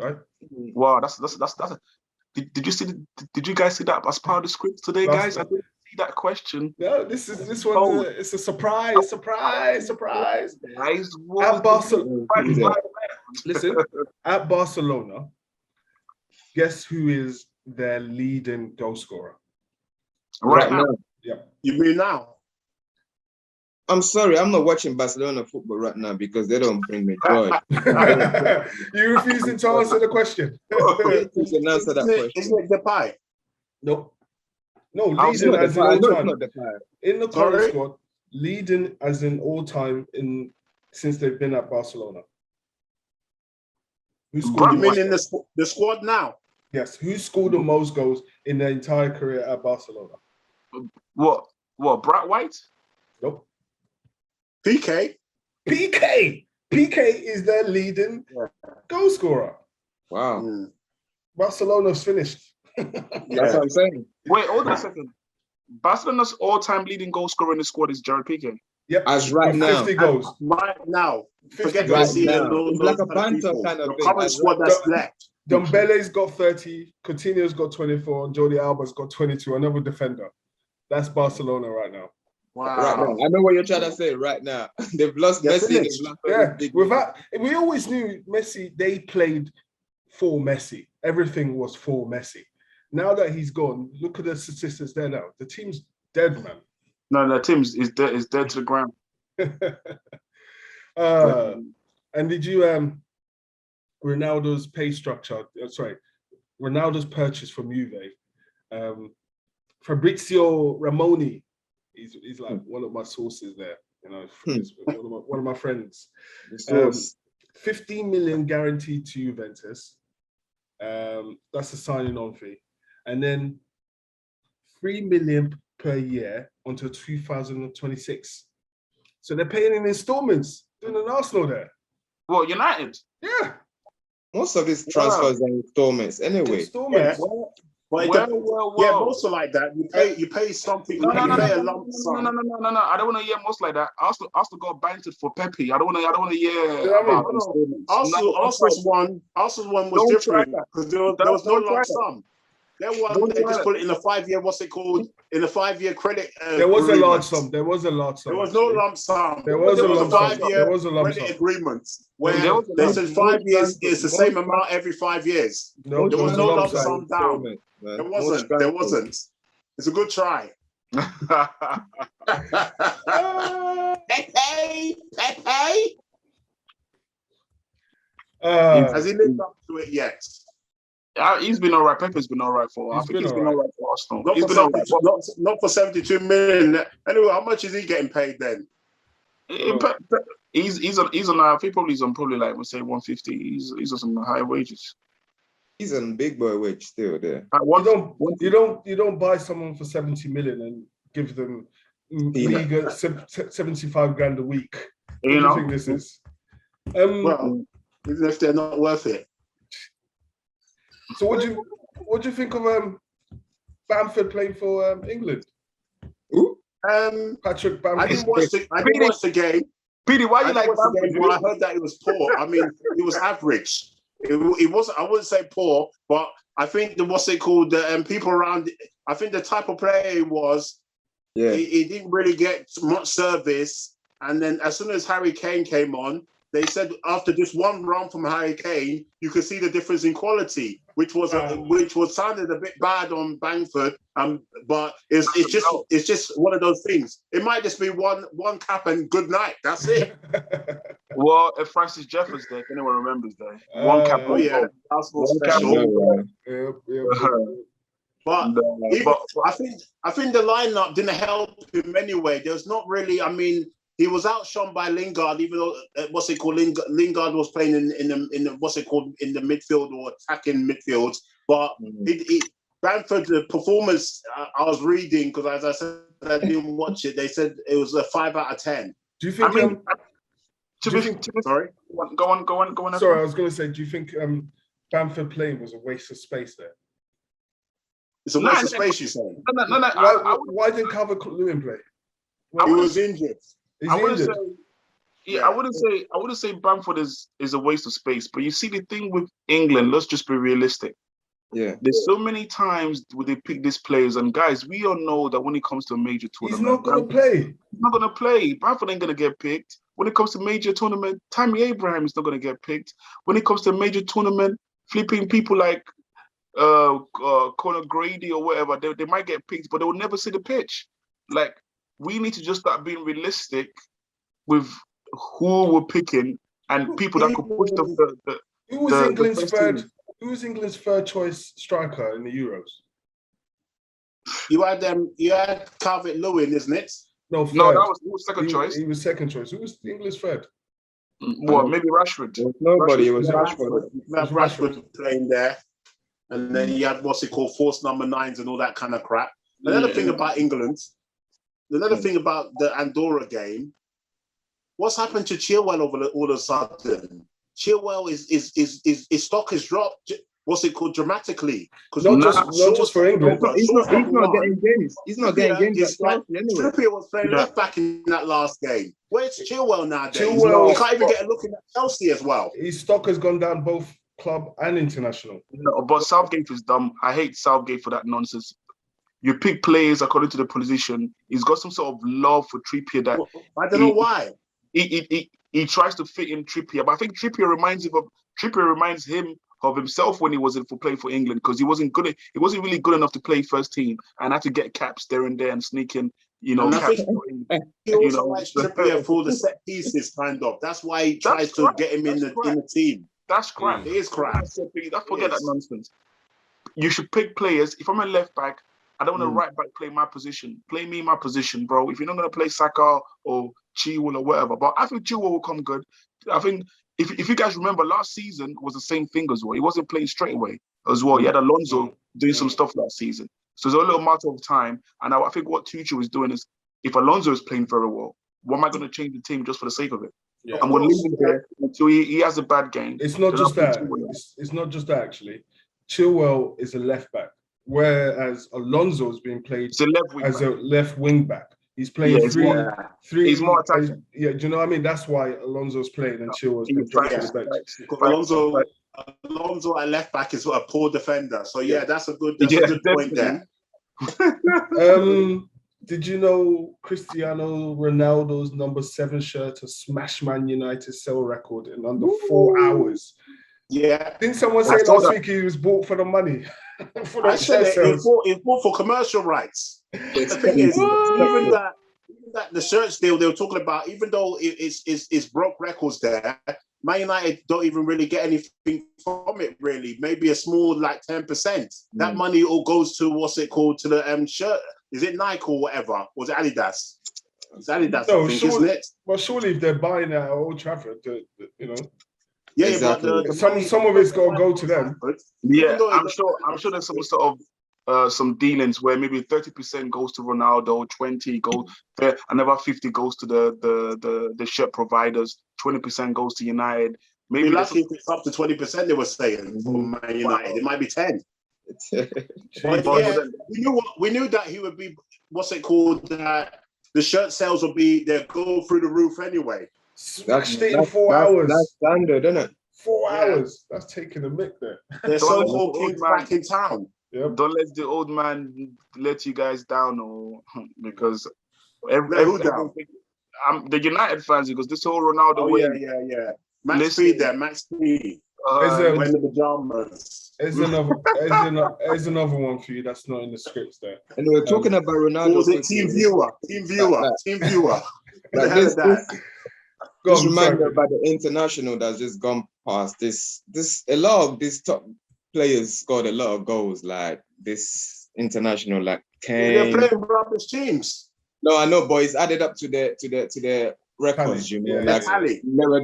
right? Wow, that's. Did you see? Did you guys see that as part of the script today, guys? I didn't see that question. No, this one. It's a surprise. Guys, At Barcelona, listen. At Barcelona, guess who is their leading goal scorer? right now. You mean now? I'm sorry, I'm not watching Barcelona football right now because they don't bring me joy. You refusing to answer the question? You can answer that question. Isn't it Depay? Nope. No, It's leading not as in Depay. all No, it's time. not Depay. In the current Sorry? squad, leading as in all time since they've been at Barcelona. Who scored You the mean most? in the squad now? Yes, who scored the most goals in their entire career at Barcelona? What? Brad White? Nope. PK? PK is their leading goal scorer. Wow. Mm. Barcelona's finished. That's what I'm saying. Wait, hold on a second. Barcelona's all-time leading goal scorer in the squad is Jared Piqué. Yep. As right with now. 50 goals. Right now. 50 Forget goals. Right Messi now. and those It's like a other banter people. kind of The thing. current squad that's left. Dembele's got 30, Coutinho's got 24, and Jordi Alba's got 22, another defender. That's Barcelona right now. Wow. Right now. I know what you're trying to say right now. They've lost They're Messi. finished. They've lost Yeah, big we always knew Messi, they played for Messi. Everything was for Messi. Now that he's gone, look at the statistics there now. The team's dead, man. No, the team is dead to the ground. And did you Ronaldo's pay structure? Ronaldo's purchase from Juve. Fabrizio Ramoni, he's like one of my sources there. You know, he's one of my friends. 15 million guaranteed to Juventus. That's a signing on fee, and then 3 million per year until 2026. So they're paying in installments. Doing an Arsenal there. Well, United. Yeah, Most of his transfers are installments anyway. installments. But yeah, also like that. You pay something. No, you pay a lump no. sum. I don't want to hear most like that. Arsenal got bantered for Pepe. I don't want to hear Yeah, I mean, about installments. Arsenal's one was Don't different try that. because there was no Don't try lump that. sum. There was Don't they try just that. put it in a 5-year. What's it called? In a 5-year credit. There was a large agreement. sum. There was a large sum. There was no actually. lump sum. There was a lump sum. 5-year There was a lump credit sum. agreement where There was a they lump said sum. 5 years is the same amount every 5 years. No, There was a no lump lump sum. sum down. There wasn't. There wasn't. It's a good try. Pepe. Has he lived up to it yet? He's been all right. Pepe's been all right for. I think he's been all right for Arsenal. Not He's for, been all right. 72, not for 72 million. Anyway, how much is he getting paid then? He's on. I think probably he's on like we say 150. He's on some high wages. He's on big boy wage still there. You don't buy someone for 70 million and give them meager 75 grand a week. What do you think this is? Well, even if they're not worth it. So what do you think of Bamford playing for England? Who? Patrick Bamford. I didn't watch the game. Petey, why you like Bamford? But I heard that it was poor. I mean, it was average. It wasn't. I wouldn't say poor, but I think the people around. I think the type of player he was. Yeah. He didn't really get much service, and then as soon as Harry Kane came on, they said after just one run from Harry Kane, you could see the difference in quality, which was sounded a bit bad on Bamford. But it's just one of those things. It might just be one cap and good night. That's it. Well, if Francis Jeffers there, if anyone remembers that, one cap. Oh yeah, that's more special. But I think the lineup didn't help him anyway. There's not really. I mean, he was outshone by Lingard, even though Lingard was playing in the midfield or attacking midfield. But Bamford, the performance I was reading, because as I said, I didn't watch it. They said it was a 5 out of 10. Do you think? Sorry, go on. Sorry, I was going to say, do you think Bamford playing was a waste of space there? It's a waste of space, you say? No. Why didn't Calvert-Lewin play? He was injured. I wouldn't say Bamford is a waste of space, but you see the thing with England, let's just be realistic. Yeah. There's so many times where they pick these players, and guys, we all know that when it comes to a major tournament, he's not going to play. He's not going to play. Bamford ain't going to get picked. When it comes to major tournament, Tammy Abraham is not going to get picked. When it comes to a major tournament, flipping people like Conor Grady or whatever, they might get picked, but they will never see the pitch. Like, we need to just start being realistic with who we're picking and people that could push the Who was England's third choice striker in the Euros? You had Calvert-Lewin, isn't it? No, that was second choice. He was second choice. Who was England's third? Well, maybe Rashford. Nobody. It was Rashford. Rashford playing there. And then you had false number 9s and all that kind of crap. Another thing about England, another thing about the Andorra game, what's happened to Chilwell all of a sudden? Chilwell his stock has dropped. Dramatically? Not just for England. He's not getting games. He's not getting games. Trippier was playing left back in that last game. Where's Chilwell nowadays? He can't even get a look in at Chelsea as well. His stock has gone down both club and international. No, but Southgate is dumb. I hate Southgate for that nonsense. You pick players according to the position. He's got some sort of love for Trippier that I don't know why. He tries to fit in Trippier, but I think Trippier reminds him of himself when he was playing for England, because he wasn't really good enough to play first team and had to get caps there and there and sneak in, caps. He also likes Trippier for the set pieces, kind of. That's why he tries to get him in the team. That's crap. It is crap. Forget that nonsense. You should pick players. If I'm a left back, I don't want a right back play my position. Play me my position, bro. If you're not going to play Saka or Chilwell or whatever, but I think Chilwell will come good. I think if you guys remember, last season was the same thing as well. He wasn't playing straight away as well. He had Alonso doing some stuff last season. So it's a little matter of time. And I think what Tuchel is doing is, if Alonso is playing very well, why am I going to change the team just for the sake of it? Yeah. I'm going to leave him there until he has a bad game. It's not just that. It's not just that, actually. Chilwell is a left back, whereas Alonso is being played as a left wing back. He's playing three. He's more attacking. Yeah, do you know what I mean? That's why Alonso's playing and Chilwell's been playing to the bench. Alonso at left back is a poor defender. So that's a good point there. Did you know Cristiano Ronaldo's number 7 shirt has smashed Man United's sale record in under 4 hours? Yeah. Didn't someone say last week he was bought for the money? I said it bought for commercial rights. The thing is, even that the shirt deal they were talking about, even though it's broke records there, Man United don't even really get anything from it, really. Maybe a small, 10%. That money all goes to, to the shirt. Is it Nike or whatever? Or is it Adidas? It's Adidas, I think, isn't it? Well, surely if they're buying at Old Trafford, Yeah, exactly. but some of it's got to go to them. Yeah, I'm sure there's some sort of some dealings where maybe 30% goes to Ronaldo, 20 goes there, another 50 goes to the shirt providers, 20% goes to United. Maybe lucky if it's up to 20%. They were saying for Man United, it might be 10. We knew that he would be. That the shirt sales will go through the roof anyway. Smashed it in 4 hours. That's standard, isn't it? 4 hours. That's taking a mick there. They're so-called kings back in town. Yep. Don't let the old man let you guys down, or because the United fans, because this whole Ronaldo way. Yeah. Max Listen. P there, Max P. Wearing the pajamas. There's another one for you that's not in the scripts there. And we were talking about Ronaldo. What was it? Team Viewer. What the hell is that? This reminds me about the international that's just gone past. A lot of these top players scored a lot of goals. Like this international, like Kane. They're playing rubbish teams. No, I know, but it's added up to the records. You know, like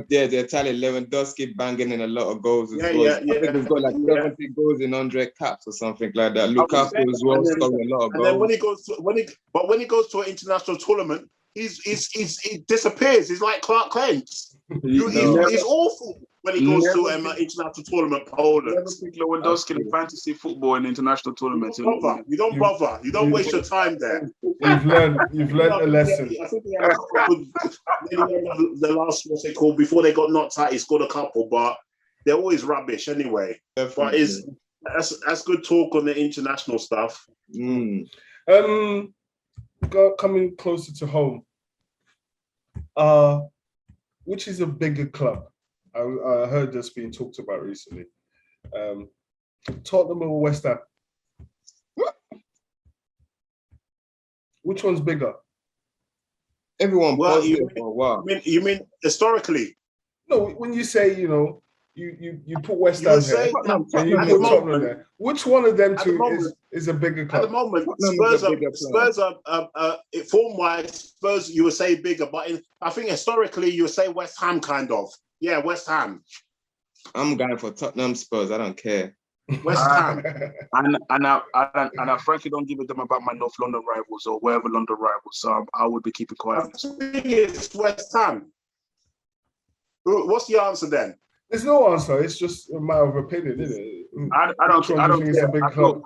their tally. Lewandowski banging in a lot of goals as well. I think he's got like 70 goals in 100 caps or something like that. Lukaku as well scoring a lot of goals. And then when he goes to an international tournament, he disappears. He's like Clark Kent. He's awful when he goes to an international tournament. Poland. Never pick Lewandowski in fantasy football in international tournaments. You don't bother. You don't waste your time there. You've learned a lesson. I think the last, what's it called, before they got knocked out, he scored a couple, but they're always rubbish anyway. But that's good talk on the international stuff. Coming closer to home, which is a bigger club? I heard this being talked about recently. Tottenham or West Ham? Which one's bigger? Everyone. Well, you mean historically? No, when you say, you put West Ham here and you put Tottenham there. Which one of them two is a bigger club? At the moment, Spurs are form-wise, Spurs you would say bigger, but I think historically you would say West Ham kind of. Yeah, West Ham. I'm going for Tottenham Spurs. I don't care. West Ham. And I frankly don't give a damn about my North London rivals or wherever London rivals. So I would be keeping quiet. I think it's West Ham. What's the answer then? There's no answer. It's just a matter of opinion, isn't it? I don't think care. it's a big club.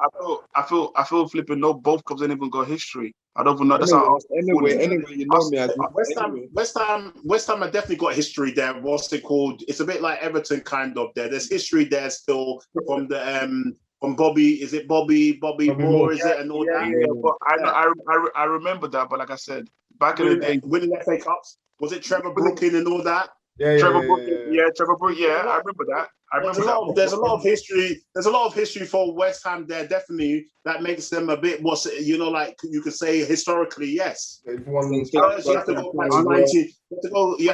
I feel flipping. No, both clubs ain't even got history. I don't even know. That's Anyway, you know me. West Ham have definitely got history there. What's it called? It's a bit like Everton, kind of. There's history there still from the from Bobby. Is it Bobby Moore? Is it and all that? Yeah, but I remember that. But like I said, back in the day, winning FA Cups. Was it Trevor Brooking and all that? Trevor Brook. Yeah, I remember that. There's a lot of history. There's a lot of history for West Ham there. Definitely, that makes them a bit more. Like you could say historically, yes. You have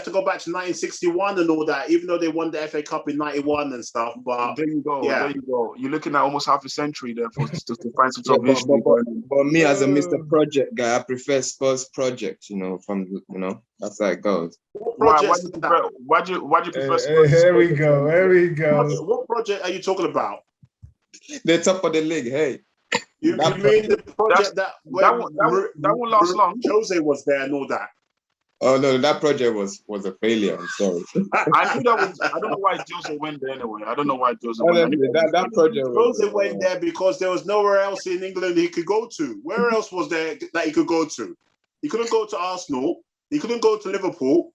to go back to 1961 and all that. Even though they won the FA Cup in '91 and stuff. But there you go. You're looking at almost half a century there to find some sort of history. But me as a Mr. Project guy, I prefer Spurs Project. That's how it goes. Why do you prefer Spurs? Here we go. What project are you talking about? The top of the league. Hey, you mean the project that won't last long? Jose was there and all that. Oh no, that project was a failure. I'm sorry. I knew that was. I don't know why Jose went there anyway. I don't know why Jose went there. That project. Jose went there because there was nowhere else in England he could go to. Where else was there that he could go to? He couldn't go to Arsenal. He couldn't go to Liverpool.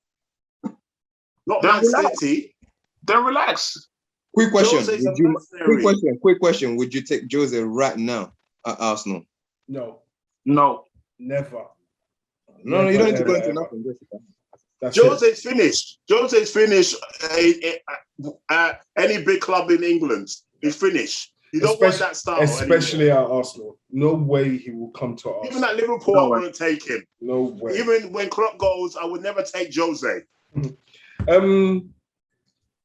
Not Man City. Then relax. Quick question. Quick question. Would you take Jose right now at Arsenal? No. Never. No, you don't need to go into nothing. Jose's finished. Jose's finished any big club in England. He's finished. You don't want that style. Especially at Arsenal. No way he will come to Arsenal. Even at Liverpool, I wouldn't take him. No way. Even when Klopp goes, I would never take Jose.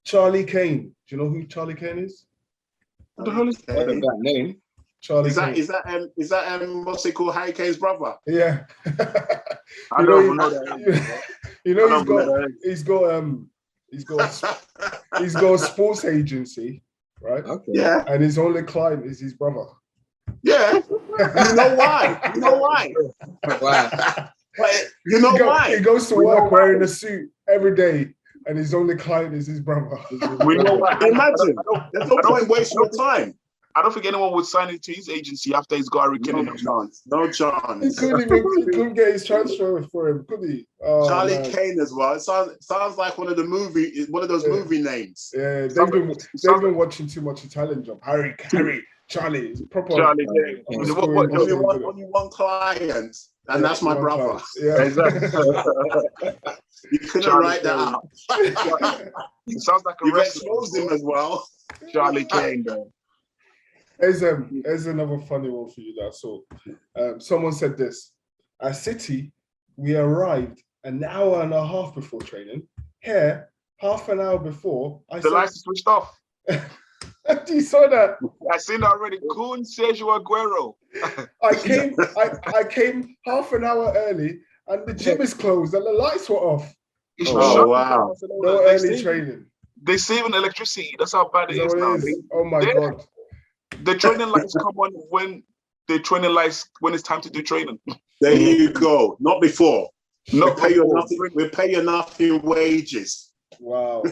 Charlie Kane. Do you know who Charlie Kane is? What the hell is that name? Charlie Kane. Is that what's it called? Harry Kane's brother? Yeah. I don't know that. He's got a sports agency, right? Okay. Yeah. And his only client is his brother. Yeah. You know why? Why? You know why? He goes to work wearing a suit every day, and his only client is his brother. We know why. Imagine. There's no point wasting your time. I don't think anyone would sign into his agency after he's got Harry Kane. No chance. He couldn't get his transfer for him, could he? Oh, Charlie Kane as well. It sounds like one of those movie names. Yeah, they've been watching too much Italian Job. Harry, Charlie, proper. Charlie Kane. Only one client. And that's my One brother. Club. Yeah. You couldn't Charlie write that Kane. out. It sounds like a You've wrestler. exposed him as well. Charlie Kane, though. Here's another funny one for you that I saw. Someone said this: at City, we arrived an hour and a half before training. Here, half an hour before. The lights are switched off. You saw that? I seen that already. Kun Sergio Aguero. I came half an hour early, and the gym is closed, and the lights were off. It's Oh, shocking. wow. No They early save- training. They saving electricity. That's how bad it Is is that now. what it is? Oh my they- God. The training lights come on when it's time to do training. There you go. Not before. Not we pay you before. enough. We pay you enough in wages. Wow.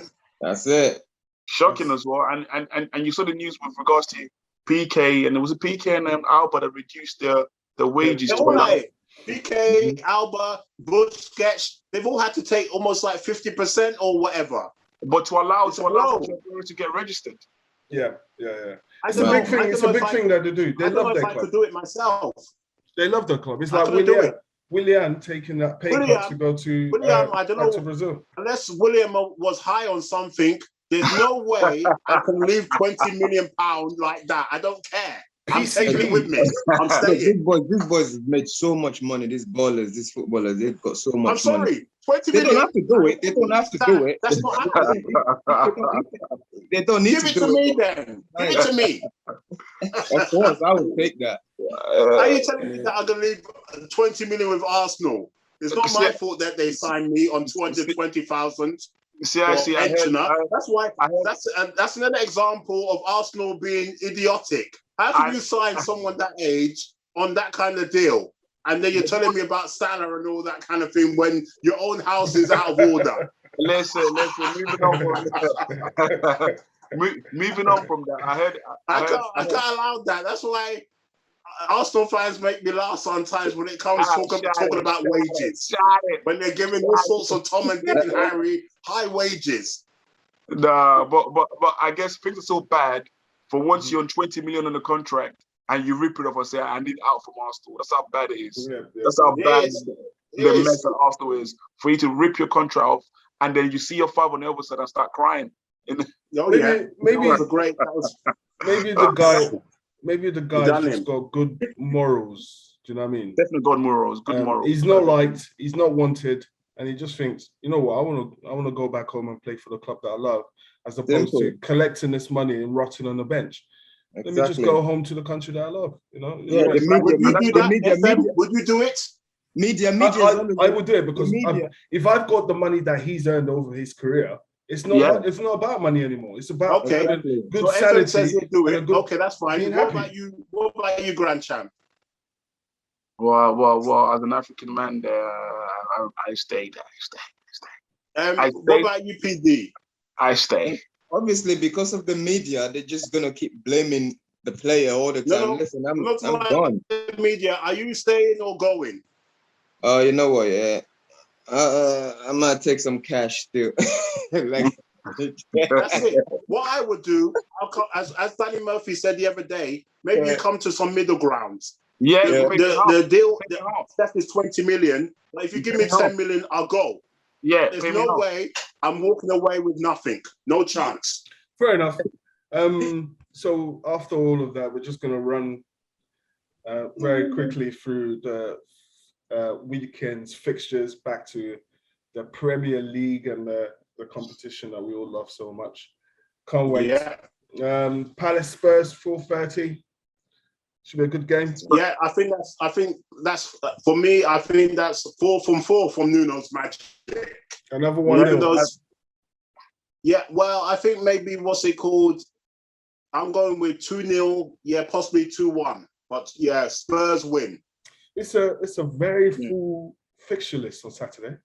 That's it. Shocking as well. And you saw the news with regards to PK, and it was a PK and Alba that reduced the wages. All right. PK, Alba, Busquets, they've all had to take almost like 50% or whatever. But to allow It's a blow. them to get registered. Yeah. I It's don't a know- big thing. I don't It's know a if big I thing could- that they do. They I don't love know their if I club. could do it myself. They love their club. It's I like couldn't do Willian. it. Willian taking that pay cut to go to Willian, I don't back know. to Brazil. Unless William was high on something, there's no way I can leave £20 million like that. I don't care. I'm taking it with me. I'm Look, staying. these boys have made so much money. These ballers, these footballers, they've got so much I'm money. sorry. 20 They million. don't have to do it. They don't have to do it. That's not happening. They don't need Give to it do to it. me then. Give it to me. Of course, I would take that. Are you telling me that I'm going to leave 20 million with Arsenal? It's not my fault that they signed me on 220,000 See, for I see. I heard, pensioner. That's why. I heard- That's another example of Arsenal being idiotic. How can you sign someone that age on that kind of deal? And then you're telling me about Salah and all that kind of thing when your own house is out of order. Listen. Moving on from that. Moving on from that. I can't allow that. That's why Arsenal fans make me laugh sometimes when it comes talking about wages. When they're giving all sorts of Tom and Dick and Harry high wages. Nah, but I guess things are so bad for once you're on 20 million on the contract and you rip it off and say, I need out from Arsenal. That's how bad it is. Yeah. That's how bad Yes. the mess that Arsenal is. For you to rip your contract off and then you see your five on the other side and start crying. Oh, yeah. Maybe That was a great. That was, maybe the guy Done just him. got good morals. Do you know what I mean? Definitely good morals. Good morals. He's not liked. He's not wanted, and he just thinks, you know what? I want to go back home and play for the club that I love, as opposed to collecting this money and rotting on the bench. Let me just go home to the country that I love. You know. Yeah, the media, would you do that? media, FM? Would you do it? media. I would do it because media. if I've got the money that he's earned over his career, it's not. It's not about money anymore. It's about Okay. having good So sanity. FM says you do and it. a good- Okay, that's fine. being What happy. about you? What about you, Grand Champ? Well, as an African man, I stayed. I What about you, PD? I stay. Obviously, because of the media, they're just gonna keep blaming the player all the time. No, Listen, I'm not like gone. the media. Are you staying or going? You know what? Yeah, I might take some cash still. Like, That's it. What I would do, as Danny Murphy said the other day, maybe you come to some middle grounds. Yeah, The deal, Pay me off. Steph is 20 million. But if you give me 10 million, I'll go. Yeah, There's pay me no off. way I'm walking away with nothing. No chance. Fair enough. So after all of that, we're just going to run very quickly through the weekend's fixtures back to the Premier League and the competition that we all love so much. Can't wait. Yeah. Palace Spurs 4:30. Should be a good game. Yeah, I think that's for me. I think that's 4 from Nuno's Magic. Another one. Even those, yeah, well, I think maybe what's it called? I'm going with 2-0. Yeah, possibly 2-1. But yeah, Spurs win. It's a very full fixture list on Saturday.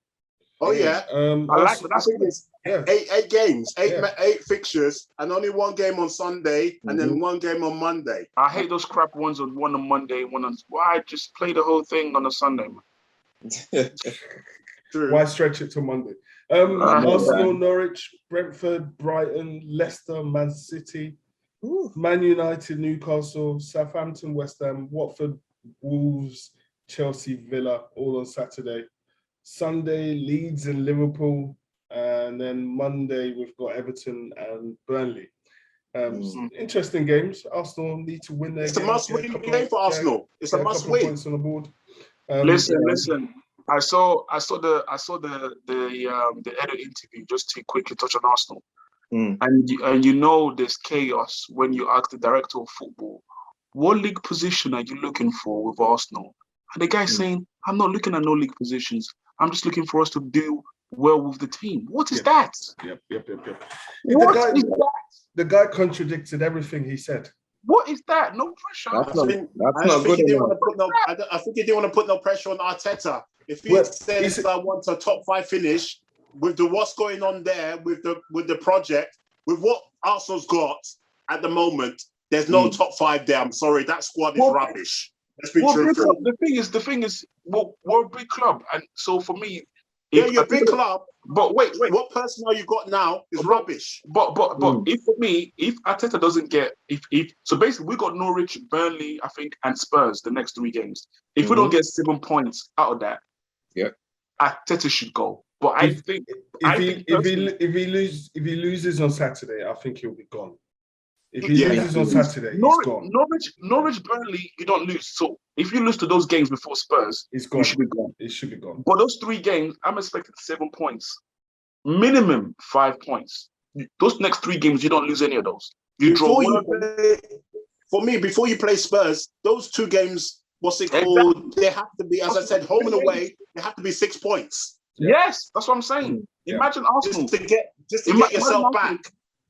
Oh yeah. I like that. I think it's Yeah. eight games, Yeah. eight fixtures, and only one game on Sunday, and then one game on Monday. I hate those crap ones on one on Monday, one on. Why just play the whole thing on a Sunday, man? True. Why stretch it till Monday? know Arsenal, that. Norwich, Brentford, Brighton, Leicester, Man City, Man United, Newcastle, Southampton, West Ham, Watford, Wolves, Chelsea, Villa, all on Saturday. Sunday, Leeds and Liverpool. And then Monday, we've got Everton and Burnley. Interesting games. Arsenal need to win their It's a game. must-win game for Arsenal. It's a must-win. Points on the board. Listen. I saw the Edo interview just to quickly touch on Arsenal. And you know there's chaos when you ask the director of football, what league position are you looking for with Arsenal? And the guy's saying, I'm not looking at no league positions. I'm just looking for us to do well with the team. What is that? Yep. What is that? The guy contradicted everything he said. What is that? No pressure. That's not good enough. I think he didn't want to put no pressure on Arteta. If he says I want a top 5 finish with what's going on there with the project, with what Arsenal's got at the moment, there's no top 5 there. I'm sorry, that squad is rubbish. Let's be truthful. The thing is, we're a big club, and so for me, you're a big club. But wait, what personnel you got now is rubbish. But if Arteta doesn't get so basically we got Norwich, Burnley, I think, and Spurs the next 3 games. If we don't get 7 points out of that, Arteta should go. But if he loses on Saturday, I think he'll be gone. If he loses on Saturday, he's gone. Norwich, Burnley, you don't lose. So if you lose to those games before Spurs, he's gone. You should be gone. It should be gone. But those 3 games, I'm expecting 7 points, minimum 5 points. Those next 3 games, you don't lose any of those. You draw before you play Spurs, those 2 games, what's it called? Exactly. They have to be, as I said, home and away. They have to be 6 points. Yes, that's what I'm saying. Imagine Arsenal just to get yourself back.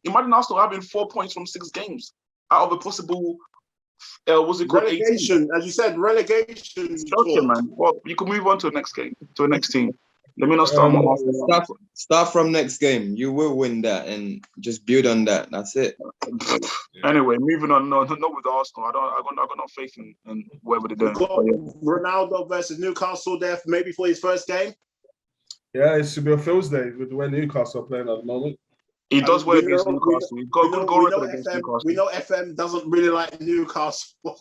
Imagine Arsenal having 4 points from 6 games out of a possible, relegation? 18? As you said, relegation. Okay, man. Well, you can move on to the next game, to the next team. Let me not start. Start from next game. You will win that, and just build on that. That's it. Anyway, moving on. No, not with Arsenal. I got no faith in whatever they're doing. Ronaldo versus Newcastle there, maybe for his first game. Yeah, it should be a Thursday with the way Newcastle are playing at the moment. He does well against Newcastle. He's got a good goal record against Newcastle. We know FM doesn't really like Newcastle.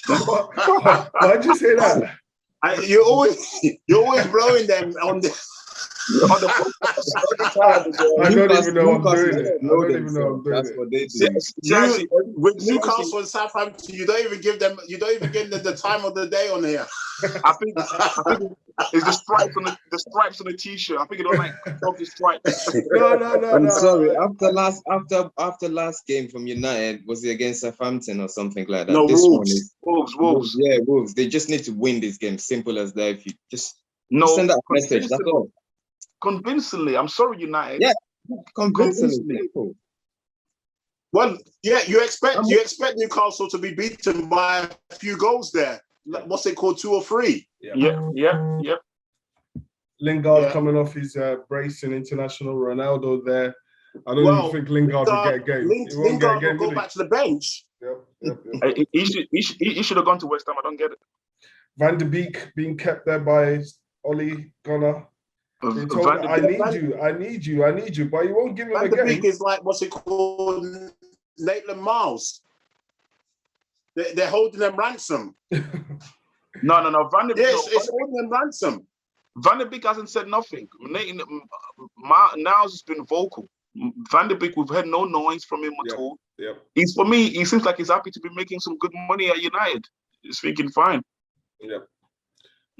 Why'd you say that? You're always blowing them on the. I don't even know I'm doing it. I don't even know I'm doing That's what they do. With Newcastle and Southampton, you don't even give them the time of the day on here. I think it's the stripes on the t-shirt. I think it don't like the stripes. No. I'm sorry. After last game from United, was it against Southampton or something like that? No, this Wolves. one is Wolves. Yeah, Wolves. They just need to win this game. Simple as that. If you just send that message, that's all. Convincingly, I'm sorry, United. Yeah, convincingly. Well, yeah, you expect Newcastle to be beaten by a few goals there. What's it called, 2 or 3? Yeah. Lingard coming off his brace in international. Ronaldo there. I don't even think Lingard will get a game. Lingard will go back to the bench. Yep. He should have gone to West Ham. I don't get it. Van de Beek being kept there by Ole Gunnar. I need you, but you won't give him a game. Van de Beek is like, what's it called, Maitland Miles. They're holding them ransom. No. Van de Beek. Yes, it's holding them ransom. Van de Beek hasn't said nothing. Niles has been vocal. Van de Beek, we've heard no noise from him at all. Yep. For me, he seems like he's happy to be making some good money at United. He's thinking fine. Yep.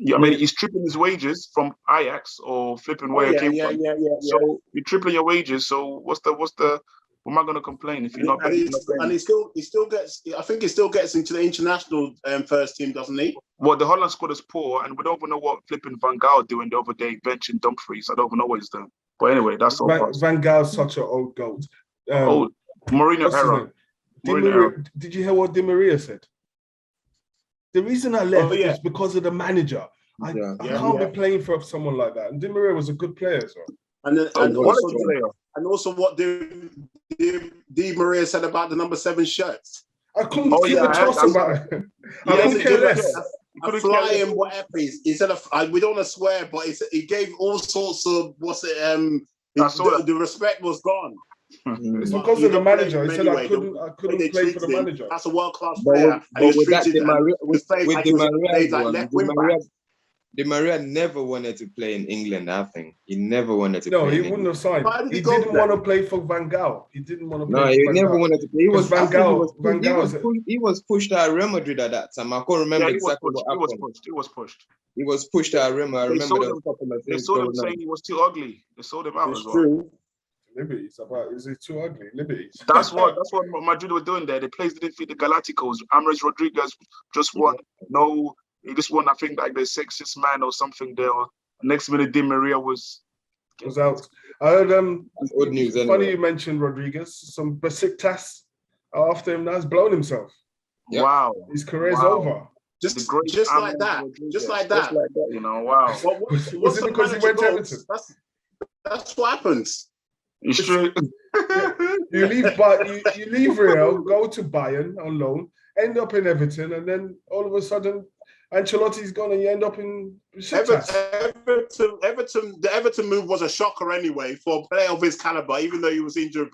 Yeah, I mean, he's tripling his wages from Ajax or flipping where it came from. Yeah. So you're tripling your wages. So what am I going to complain if you're not? And he still gets. I think he still gets into the international first team, doesn't he? Well, the Holland squad is poor, and we don't even know what flipping Van Gaal doing the other day, benching Dumfries. I don't even know what he's doing. But anyway, that's all. Van Gaal's such an old goat. Mourinho era. Did you hear what Di Maria said? The reason I left is because of the manager. I can't be playing for someone like that. And Di Maria was a good player as well. And also what Di Maria said about the number 7 shirts. I couldn't give a toss about it. I couldn't care less. A flying whatever. He said, we don't want to swear, but he gave all sorts of, the respect was gone. It's But because you of the don't blame manager. him He said I anyway. couldn't They play for treated the him. manager. That's a world-class But player, with, and he but was with that, treated Di Maria, the same with like Di he was Maria's played like one, left Di wing Maria, back. Di Maria never wanted to play in England. I think he never wanted to No, play he in wouldn't England. have signed. Why did He he go didn't then? want to play for Van Gaal. He didn't want to No, play he for Van never Gaal. wanted to play. He Because was, I Van think Gaal, he was pushed out of Real Madrid at that time. I can't Yeah, remember he was exactly pushed. what He was happened. pushed. He was pushed. He was pushed out of Real Madrid. I They remember sold there was him. a couple of They things sold him going on. saying he was too ugly. They sold him out It's as well. true. Liberties about is it too ugly? Liberties. That's what Madrid were doing there. The players didn't feed the Galacticos. Ames Rodriguez just won. No, he just won. I think like the sexiest man or something there. Next minute, Di Maria was out. I heard That's good news funny anyway. you mentioned Rodriguez. Some Besiktas after him now has blown himself. Yeah. wow. His career's Wow. over. The Just great like Ames that. Rodriguez. Just like that. You know, wow. But Was once it a because he manager went to goes, Everton? that's what happens. It's true. You leave Real, go to Bayern on loan, end up in Everton, and then all of a sudden Ancelotti's gone and you end up in Besiktas. The Everton move was a shocker anyway for a player of his caliber, even though he was injury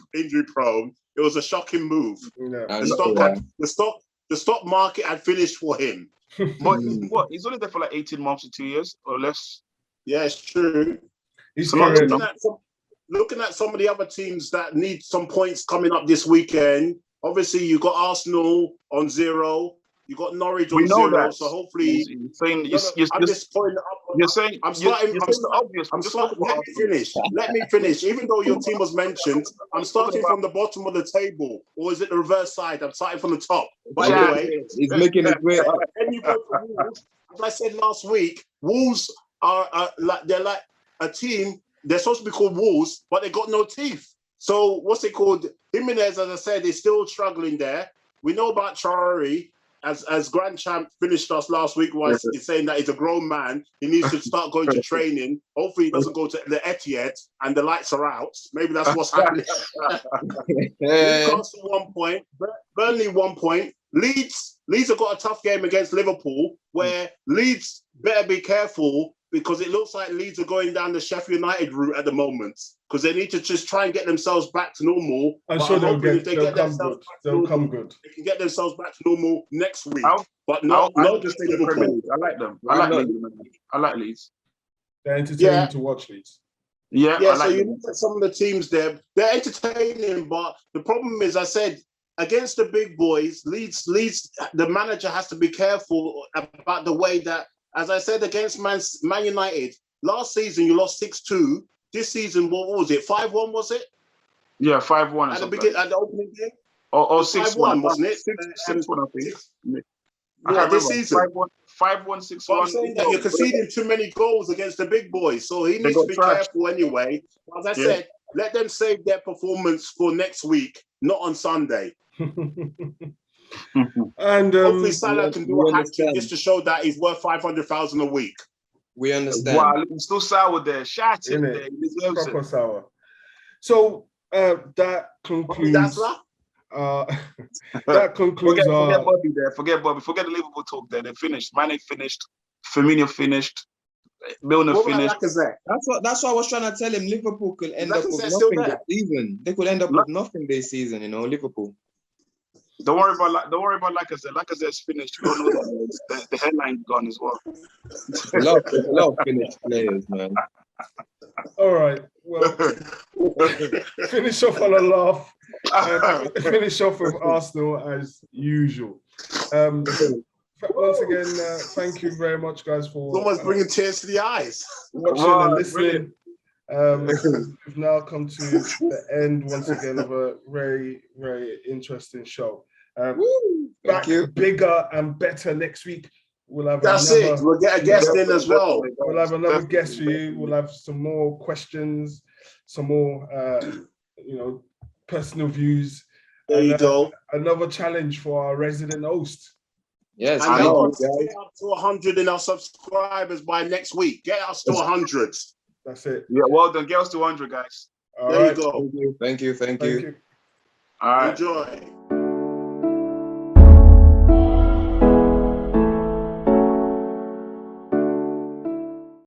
prone. It was a shocking move. Yeah. I The know, stock the stock market had finished for him. But what? He's only there for like 18 months to 2 years or less. Yeah, it's true. He's So career, Looking at some of the other teams that need some points coming up this weekend, obviously you got Arsenal on 0, you got Norwich We on know 0. that. So hopefully, You're saying I'm just putting up. you're saying I'm starting. You're I'm saying the obvious. I'm Just starting. talk about Let me finish. Even though your team was mentioned, I'm starting from the bottom of the table, or is it the reverse side? I'm starting from the top. But Yeah. anyway, he's making his way up. then you go to Wolves. As I said last week, Wolves are they're like a team. They're supposed to be called Wolves, but they got no teeth. So what's it called? Jimenez, as I said, is still struggling there. We know about Traore. As Grand Champ finished us last week, was saying that he's a grown man. He needs to start going to training. Hopefully, he doesn't go to the Etihad and the lights are out. Maybe that's what's happening. Newcastle 1 point, Burnley 1 point. Leeds have got a tough game against Liverpool, where Leeds better be careful because it looks like Leeds are going down the Sheffield United route at the moment because they need to just try and get themselves back to normal. I'm But sure hoping they'll if they come themselves good. back to They'll normal, come good. they can get themselves back to normal next week. I'll- But not just the Premier Liverpool. League. I like them. Why I like not? Leeds. I like Leeds. They're entertaining Yeah. to watch, Leeds. Yeah, Yeah, I so like you them. look at some of the teams there, they're entertaining, but the problem is, I said, against the big boys, Leeds, the manager has to be careful about the way that, as I said, against Man United, last season you lost 6-2. This season, what was it? 5-1, was it? Yeah, 5-1 At the opening game? or 6-1, 5-1, wasn't it? 6-1, I think. Yeah, this season. 5-1, 6-1. But I'm saying that you're conceding too many goals against the big boys, so he They needs got to be trashed. careful anyway. As I Yeah. said, let them save their performance for next week, not on Sunday. And Hopefully Salah can do we a hat understand. trick just to show that he's worth 500,000 a week. We understand. Wow, he's still sour there. Shout him Innit? there. He deserves proper it. sour. So that concludes. That's that. That concludes Forget our. Bobby there. Forget Bobby. Forget the Liverpool talk there. They finished. Mane finished. Firmino finished. Milner What about finished. Lacazette? That's what I was trying to tell him. Liverpool could end up with Lacazette's still nothing there. this season. They could end up with nothing this season, Liverpool. Don't worry about Lacazette. Lacazette's finished. We all know that the headline's gone as well. There's a lot of finished players, man. All right. Well, finish off on a laugh. Finish off with Arsenal as usual. Once again, thank you very much, guys, for Someone's bringing tears to the eyes. watching Wow, and listening. We've now come to the end once again of a very, very interesting show. Back bigger and better next week. We'll have That's another, it. We'll get a guest in as well. We'll have another guest for you. We'll have some more questions, some more, personal views. There you go. Another challenge for our resident host. Yes, And I help know, us get up to 100 in our subscribers by next week. Get us to 100. That's it. Yeah, well done. Girls to 100, guys. All There right. you go. Thank you. Thank you. All right. Enjoy.